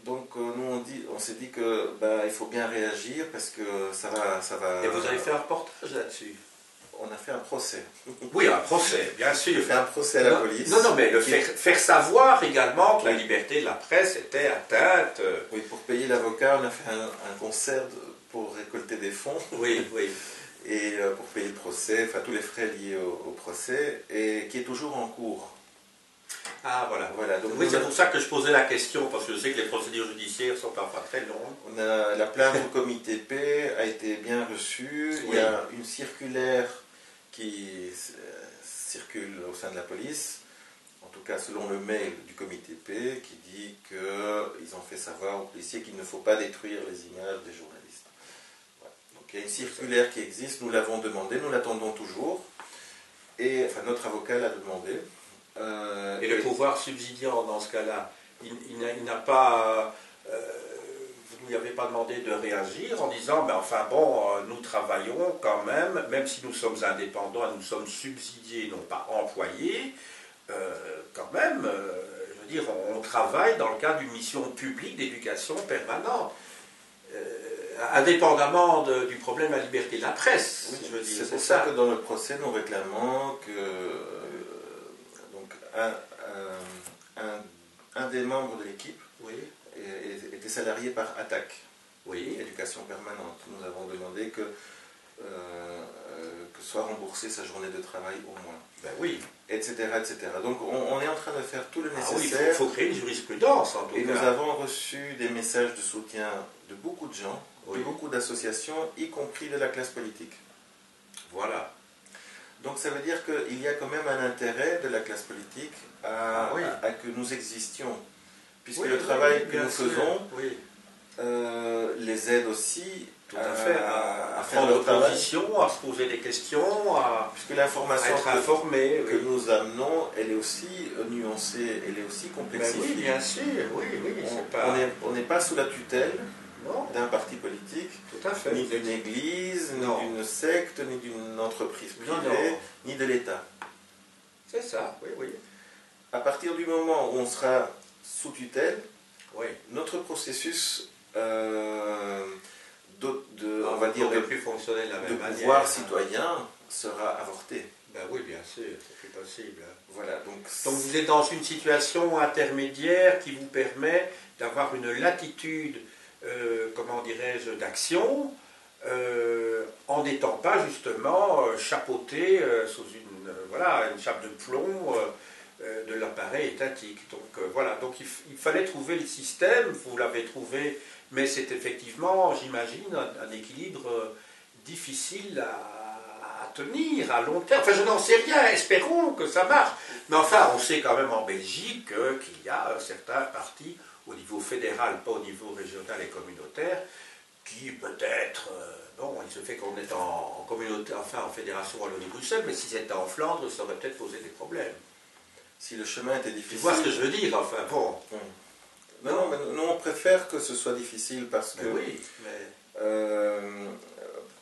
B: Donc nous on s'est dit que il faut bien réagir parce que ça va.
A: Et vous avez fait un reportage là-dessus?
B: On a fait un procès.
A: Oui, un procès, bien sûr.
B: On a fait un procès à la police.
A: Non, mais faire savoir également que la liberté de la presse était atteinte.
B: Oui, pour payer l'avocat, on a fait un concert pour récolter des fonds.
A: Oui, oui.
B: Et pour payer le procès, enfin tous les frais liés au procès, et qui est toujours en cours.
A: Ah voilà.
B: Donc
A: oui, c'est pour ça que je posais la question, parce que je sais que les procédures judiciaires sont parfois très longues.
B: La plainte au comité P a été bien reçue. Oui. Il y a une circulaire qui circule au sein de la police, en tout cas selon le mail du comité P, qui dit qu'ils ont fait savoir aux policiers qu'il ne faut pas détruire les images des journalistes. Voilà. Donc il y a une circulaire qui existe, nous l'avons demandée, nous l'attendons toujours, et enfin notre avocat l'a demandé.
A: Et le pouvoir subsidiant dans ce cas-là, il n'a pas... vous ne lui avez pas demandé de réagir en disant, nous travaillons quand même si nous sommes indépendants, nous sommes subsidiés, non pas employés, quand même, je veux dire, on travaille dans le cadre d'une mission publique d'éducation permanente. Indépendamment du problème de la liberté de la presse,
B: oui,
A: je veux dire.
B: C'est pour ça que dans le procès, nous réclamons que un des membres de l'équipe était salarié par ATTAC, éducation permanente. Nous avons demandé que soit remboursée sa journée de travail au moins. Etc. Donc on est en train de faire tout le nécessaire.
A: Il faut créer une jurisprudence en tout cas.
B: Et nous avons reçu des messages de soutien de beaucoup de gens, de beaucoup d'associations, y compris de la classe politique.
A: Voilà.
B: Donc ça veut dire qu'il y a quand même un intérêt de la classe politique à que nous existions. Puisque le travail que nous faisons les aide aussi
A: à prendre position, à se poser des questions,
B: puisque l'information
A: être informé,
B: que nous amenons, elle est aussi nuancée, elle est aussi complexifiée.
A: Oui, bien sûr,
B: On n'est pas sous la tutelle d'un parti politique, ni d'une église, ni d'une secte, ni d'une entreprise privée, ni de l'État.
A: C'est ça, oui.
B: À partir du moment où on sera sous tutelle, notre processus on va dire,
A: plus fonctionner de la même manière.
B: Pouvoir citoyen sera avorté.
A: Oui, bien sûr, c'est plus possible.
B: Voilà,
A: donc vous êtes dans une situation intermédiaire qui vous permet d'avoir une latitude, comment dirais-je, d'action, en n'étant pas justement chapeauté sous une chape de plomb de l'appareil étatique. Donc il fallait trouver le système, vous l'avez trouvé, mais c'est effectivement, j'imagine, un équilibre difficile à tenir à long terme. Enfin, je n'en sais rien, espérons que ça marche. Mais enfin, on sait quand même en Belgique qu'il y a certains partis au niveau fédéral, pas au niveau régional et communautaire, qui peut-être, il se fait qu'on est en communauté, en fédération Wallonie-Bruxelles, mais si c'était en Flandre, ça aurait peut-être posé des problèmes.
B: Si le chemin était difficile...
A: Tu vois ce que je veux dire,
B: Non, mais nous on préfère que ce soit difficile parce que...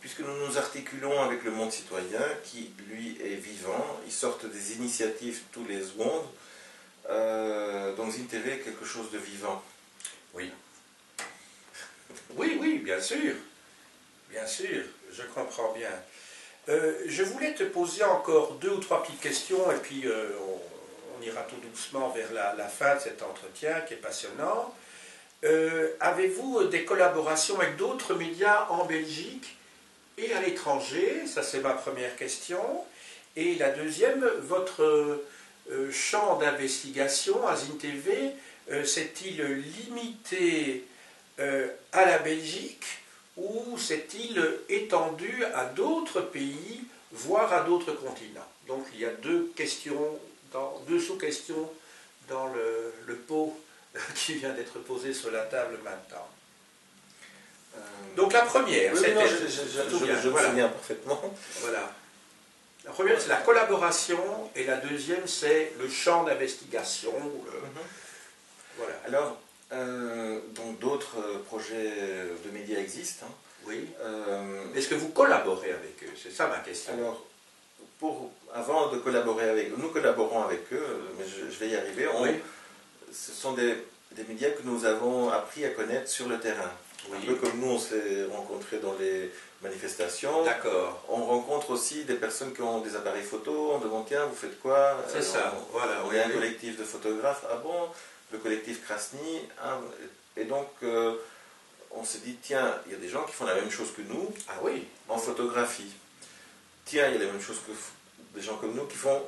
B: puisque nous nous articulons avec le monde citoyen, qui lui est vivant, ils sortent des initiatives tous les secondes, donc ZinTV est quelque chose de vivant.
A: Oui. Oui, oui, bien sûr. Bien sûr, je comprends bien. Je voulais te poser encore 2 ou 3 petites questions, et puis on ira tout doucement vers la fin de cet entretien qui est passionnant. Avez-vous des collaborations avec d'autres médias en Belgique et à l'étranger? Ça, c'est ma première question. Et la deuxième, votre champ d'investigation à ZinTV, s'est-il limité à la Belgique ou s'est-il étendu à d'autres pays, voire à d'autres continents? Donc il y a 2 questions, 2 sous-questions dans le pot qui vient d'être posé sur la table maintenant. Donc la première,
B: oui,
A: c'était...
B: Je me souviens parfaitement.
A: Voilà. La première, c'est la collaboration, et la deuxième, c'est le champ d'investigation. Voilà.
B: Alors, donc d'autres projets de médias existent. Hein.
A: Oui. Est-ce que vous collaborez avec eux? C'est ça ma question.
B: Alors, avant de collaborer avec eux, nous collaborons avec eux, mais je vais y arriver.
A: Oui.
B: Ce sont des médias que nous avons appris à connaître sur le terrain. Oui. Un peu comme nous, on s'est rencontrés dans les manifestations.
A: D'accord.
B: On rencontre aussi des personnes qui ont des appareils photo. On demande, tiens, vous faites quoi?
A: C'est ça, voilà.
B: On est un collectif de photographes. Ah bon? Le collectif Krasny. Hein, et donc, on s'est dit, tiens, il y a des gens qui font la même chose que nous.
A: Ah oui.
B: En photographie. Tiens, il y a la même chose que des gens comme nous qui font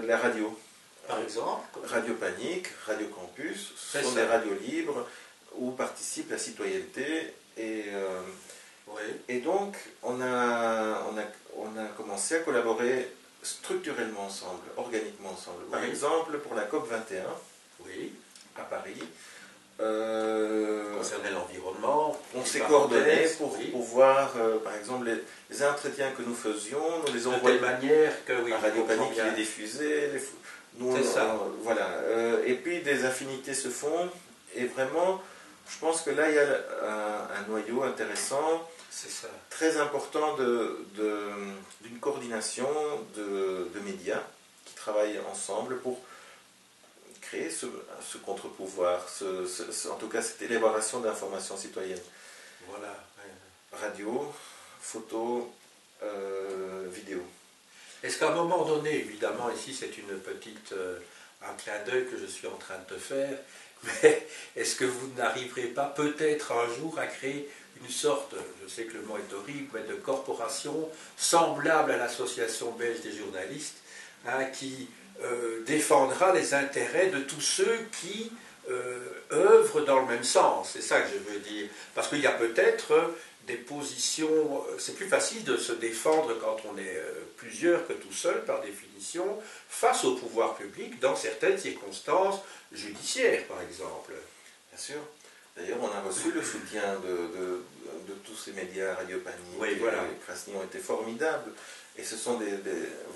B: la radio.
A: Par exemple?
B: Radio Panique, Radio Campus, ce sont des radios libres où participe la citoyenneté. Et donc, on a commencé à collaborer structurellement ensemble, organiquement ensemble. Par exemple, pour la COP 21,
A: oui,
B: à Paris,
A: concernant l'environnement,
B: on s'est coordonnés pour voir, par exemple, les entretiens que nous faisions, nous les envoyons
A: de telle manière que
B: à Radio Panique qui les diffusait.
A: C'est ça.
B: Voilà. Et puis des affinités se font, et vraiment, je pense que là, il y a un noyau intéressant.
A: C'est ça.
B: Très important d'une coordination de médias qui travaillent ensemble pour créer ce contre-pouvoir, en tout cas cette élaboration d'informations citoyennes.
A: Voilà.
B: Radio, photo, vidéo.
A: Est-ce qu'à un moment donné, évidemment, ici c'est un clin d'œil que je suis en train de te faire, mais est-ce que vous n'arriverez pas peut-être un jour à créer une sorte, je sais que le mot est horrible, mais de corporation semblable à l'Association belge des journalistes, hein, qui défendra les intérêts de tous ceux qui œuvrent dans le même sens? C'est ça que je veux dire. Parce qu'il y a peut-être des positions, c'est plus facile de se défendre quand on est plusieurs que tout seul, par définition, face au pouvoir public, dans certaines circonstances judiciaires, par exemple.
B: Bien sûr. D'ailleurs, on a reçu le soutien de tous ces médias, Radio Panique,
A: oui, voilà.
B: Krasny ont été formidables. Et ce sont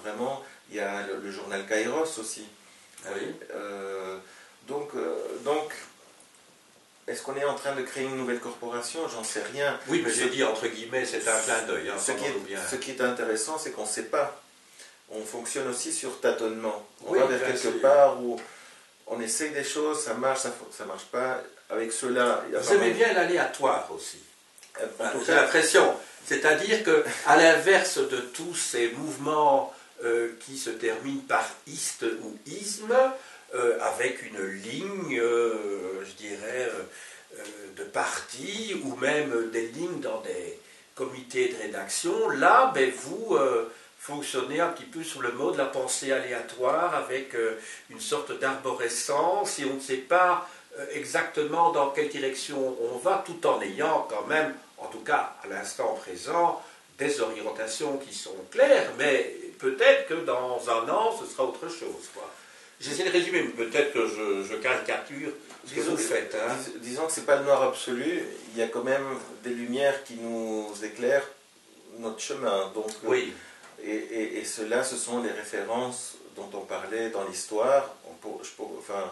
B: vraiment, il y a le journal Kairos aussi.
A: Ah oui.
B: Donc, est-ce qu'on est en train de créer une nouvelle corporation? J'en sais rien.
A: Oui, mais j'ai dit entre guillemets, c'est un clin d'œil. Hein,
B: ce qui est intéressant, c'est qu'on ne sait pas. On fonctionne aussi sur tâtonnement. On
A: oui,
B: va vers quelque part où on essaye des choses, ça marche, ça marche pas. Avec cela,
A: vous aimez bien l'aléatoire aussi. J'ai l'impression. C'est-à-dire que, à l'inverse de tous ces mouvements qui se terminent par iste ou isme, avec une ligne, je dirais, de parti, ou même des lignes dans des comités de rédaction, là, ben, vous fonctionnez un petit peu sur le mode de la pensée aléatoire, avec une sorte d'arborescence, et on ne sait pas exactement dans quelle direction on va, tout en ayant quand même, en tout cas à l'instant présent, des orientations qui sont claires, mais peut-être que dans un an, ce sera autre chose, quoi. J'essaie de résumer, mais peut-être que je caricature ce que vous faites. Hein.
B: Disons que ce n'est pas le noir absolu, il y a quand même des lumières qui nous éclairent notre chemin. Donc,
A: oui.
B: Et cela, ce sont les références dont on parlait dans l'histoire. Enfin,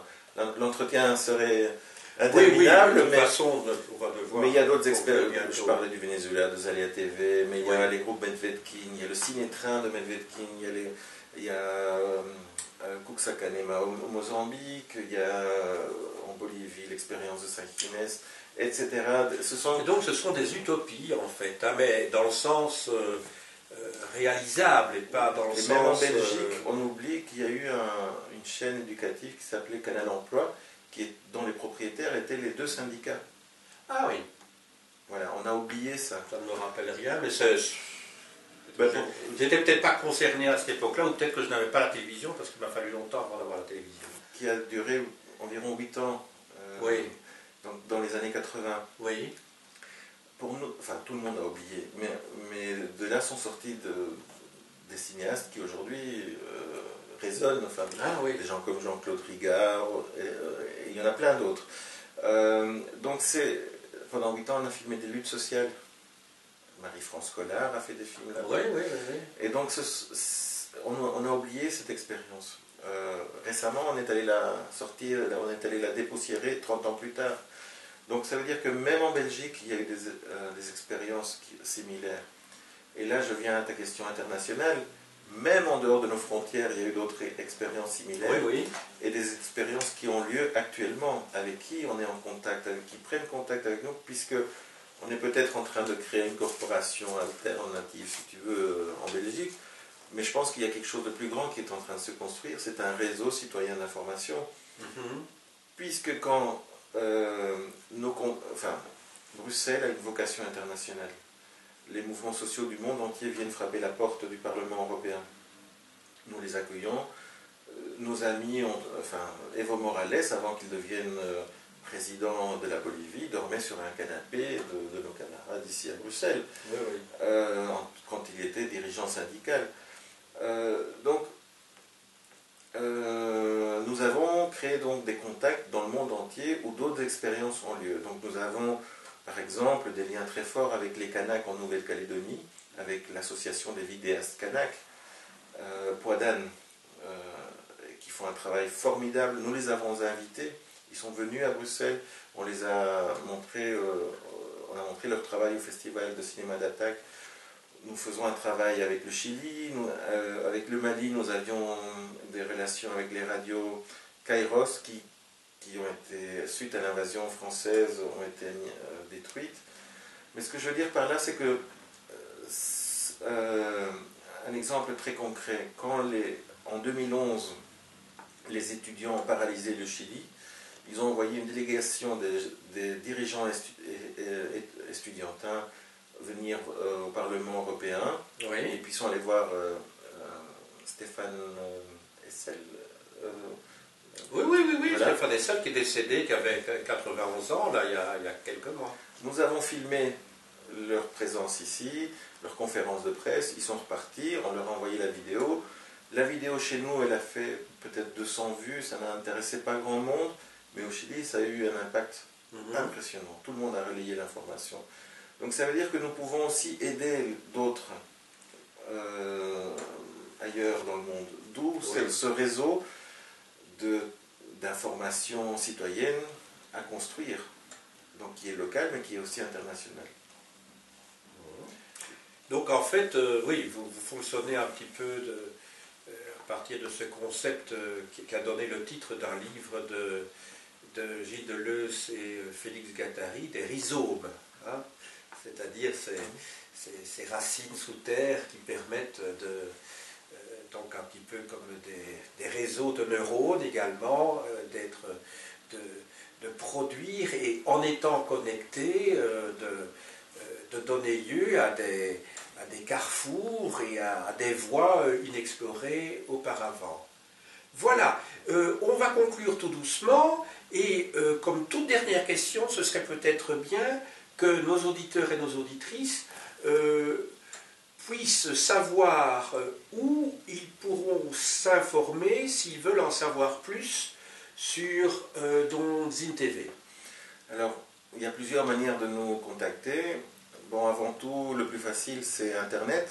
B: l'entretien serait interminable,
A: oui, de toute façon, on va voir.
B: Mais il y a d'autres expériences. Je parlais du Venezuela, de Zalia TV, mais il y a les groupes Medvedkin, il y a le ciné-train de Medvedkin, il y a Cuxacanema au Mozambique, il y a en Bolivie l'expérience de Saint-Inès, etc.
A: Et donc ce sont des utopies en fait, hein, mais dans le sens réalisable et pas dans le sens...
B: Même en Belgique, on oublie qu'il y a eu une chaîne éducative qui s'appelait Canal Emploi, dont les propriétaires étaient les 2 syndicats.
A: Ah oui.
B: Voilà, on a oublié ça.
A: Ça ne me rappelle rien, mais j'étais peut-être pas concerné à cette époque-là, ou peut-être que je n'avais pas la télévision, parce qu'il m'a fallu longtemps avant d'avoir la télévision.
B: Qui a duré environ 8 ans,
A: oui.
B: dans les années 80.
A: Oui.
B: Pour nous, enfin tout le monde a oublié, mais de là sont sortis des cinéastes qui aujourd'hui résonnent, enfin, des gens comme Jean-Claude Rigard, et il y en a plein d'autres. Donc pendant 8 ans on a filmé des luttes sociales. Marie-France Collard a fait des films là-bas.
A: Oui.
B: Et donc on a oublié cette expérience. Récemment on est allé la dépoussiérer 30 ans plus tard. Donc ça veut dire que même en Belgique, il y a eu des expériences similaires. Et là, je viens à ta question internationale. Même en dehors de nos frontières, il y a eu d'autres expériences similaires.
A: Oui.
B: Et des expériences qui ont lieu actuellement, avec qui on est en contact, avec qui prennent contact avec nous, puisque on est peut-être en train de créer une corporation alternative, si tu veux, en Belgique. Mais je pense qu'il y a quelque chose de plus grand qui est en train de se construire. C'est un réseau citoyen d'information. Puisque quand... Bruxelles a une vocation internationale. Les mouvements sociaux du monde entier viennent frapper la porte du Parlement européen. Nous les accueillons. Nos amis, Evo Morales, avant qu'il devienne président de la Bolivie, dormait sur un canapé de nos camarades ici à Bruxelles, quand il était dirigeant syndical. Nous avons créé donc des contacts dans le monde entier où d'autres expériences ont lieu. Donc nous avons par exemple des liens très forts avec les Kanaks en Nouvelle-Calédonie, avec l'association des vidéastes Kanaks, Poidan, qui font un travail formidable. Nous les avons invités, ils sont venus à Bruxelles, on a montré leur travail au Festival de cinéma d'Attaque. Nous faisons un travail avec le Chili, avec le Mali, nous avions des relations avec les radios Kairos qui ont été, suite à l'invasion française, ont été détruites. Mais ce que je veux dire par là, c'est que, un exemple très concret, quand en 2011, les étudiants ont paralysé le Chili, ils ont envoyé une délégation des dirigeants estudiantins venir au Parlement européen, et puis ils sont allés voir Stéphane Hessel.
A: Oui, voilà. Stéphane Hessel qui est décédé, qui avait 91 ans, là, il y a quelques mois.
B: Nous avons filmé leur présence ici, leur conférence de presse, ils sont repartis, on leur a envoyé la vidéo. La vidéo chez nous, elle a fait peut-être 200 vues, ça n'intéressait pas grand monde, mais au Chili, ça a eu un impact impressionnant. Tout le monde a relayé l'information. Donc ça veut dire que nous pouvons aussi aider d'autres ailleurs dans le monde. D'où ce réseau d'information citoyenne à construire, donc qui est local mais qui est aussi international.
A: Donc en fait, vous fonctionnez un petit peu à partir de ce concept qui a donné le titre d'un livre de Gilles Deleuze et Félix Guattari, des rhizomes. Hein, c'est-à-dire ces racines sous terre qui permettent donc un petit peu comme des réseaux de neurones également, de produire et en étant connectés, de donner lieu à des carrefours et à des voies inexplorées auparavant. Voilà, on va conclure tout doucement et comme toute dernière question, ce serait peut-être bien que nos auditeurs et nos auditrices puissent savoir où ils pourront s'informer s'ils veulent en savoir plus sur Zine TV.
B: Alors, il y a plusieurs manières de nous contacter. Bon, avant tout, le plus facile, c'est Internet,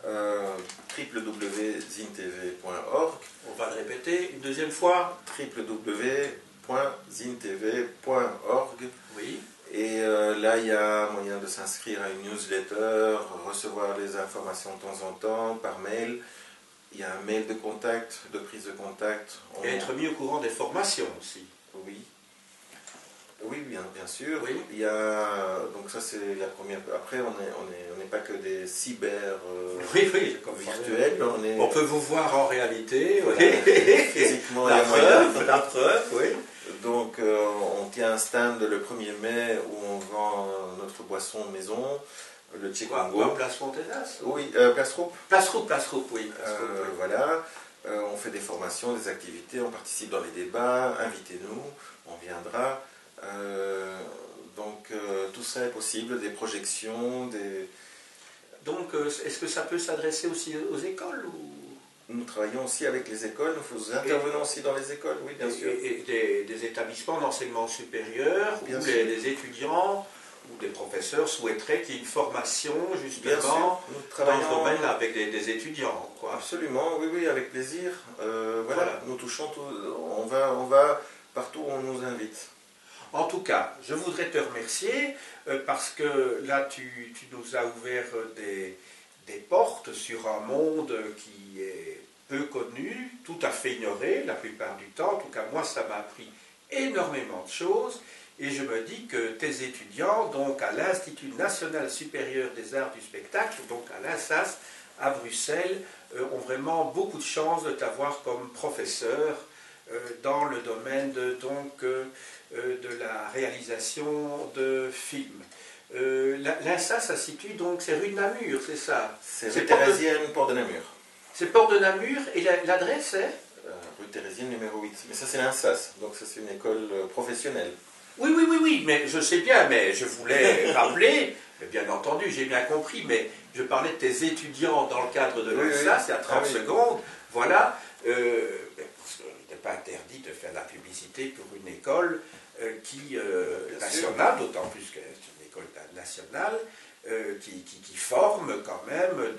B: www.zinetv.org.
A: On va le répéter une deuxième fois.
B: www.zinetv.org.
A: Oui.
B: Et là, il y a moyen de s'inscrire à une newsletter, recevoir les informations de temps en temps par mail. Il y a un mail de contact, de prise de contact.
A: Et être mis au courant des formations aussi.
B: Oui. Oui, bien sûr.
A: Oui.
B: Il y a, donc ça c'est la première. Après, on n'est pas que des cyber
A: Oui, je comprends
B: virtuels.
A: On peut vous voir en réalité.
B: Voilà,
A: Oui.
B: physiquement,
A: La
B: il y a moyen.
A: la preuve, oui.
B: Donc, on tient un stand le 1er mai où on vend notre boisson maison, le Chikongo.
A: Place Montainas?
B: Oui, Place Roupe.
A: Place Roupe, oui.
B: Voilà. On fait des formations, des activités, on participe dans les débats, invitez-nous, on viendra. Donc tout ça est possible, des projections, des...
A: Donc est-ce que ça peut s'adresser aussi aux écoles ou...
B: Nous travaillons aussi avec les écoles, nous intervenons aussi dans les écoles, oui, bien sûr.
A: Et des établissements d'enseignement supérieur
B: bien
A: où
B: sûr.
A: les étudiants ou des professeurs souhaiteraient qu'il y ait une formation justement dans ce domaine-là avec des étudiants. Quoi.
B: Absolument, oui, avec plaisir. Voilà, nous touchons, on va partout où on nous invite.
A: En tout cas, je voudrais te remercier parce que là, tu nous as ouvert des portes sur un monde qui est peu connu, tout à fait ignoré la plupart du temps. En tout cas, moi, ça m'a appris énormément de choses. Et je me dis que tes étudiants, donc à l'Institut national supérieur des arts du spectacle, donc à l'INSAS, à Bruxelles, ont vraiment beaucoup de chance de t'avoir comme professeur dans le domaine de la réalisation de films. L'INSA, ça se situe donc, c'est rue de Namur, c'est ça?
B: C'est rue Thérésienne, Port de Namur.
A: C'est Port de Namur, et l'adresse est
B: rue Thérésienne, numéro 8. Mais ça, c'est l'INSAS, donc ça, c'est une école professionnelle.
A: Oui, mais je sais bien, mais je voulais rappeler, mais bien entendu, j'ai bien compris, mais je parlais de tes étudiants dans le cadre de l'INSA, c'est à 30 secondes, voilà. Parce qu'il n'était pas interdit de faire de la publicité pour une école nationale, d'autant plus que c'est une école nationale, qui forme quand même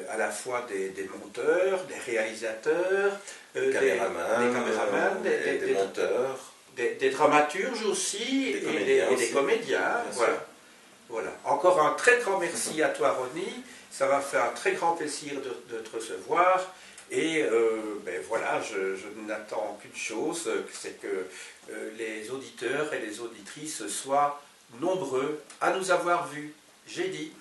A: à la fois des monteurs, des réalisateurs,
B: des caméramans, des monteurs,
A: des dramaturges aussi, et des comédiens. Voilà. Encore un très grand merci à toi, Ronnie. Ça m'a fait un très grand plaisir de te recevoir. Et voilà, je n'attends qu'une chose, c'est que les auditeurs et les auditrices soient nombreux à nous avoir vus. J'ai dit.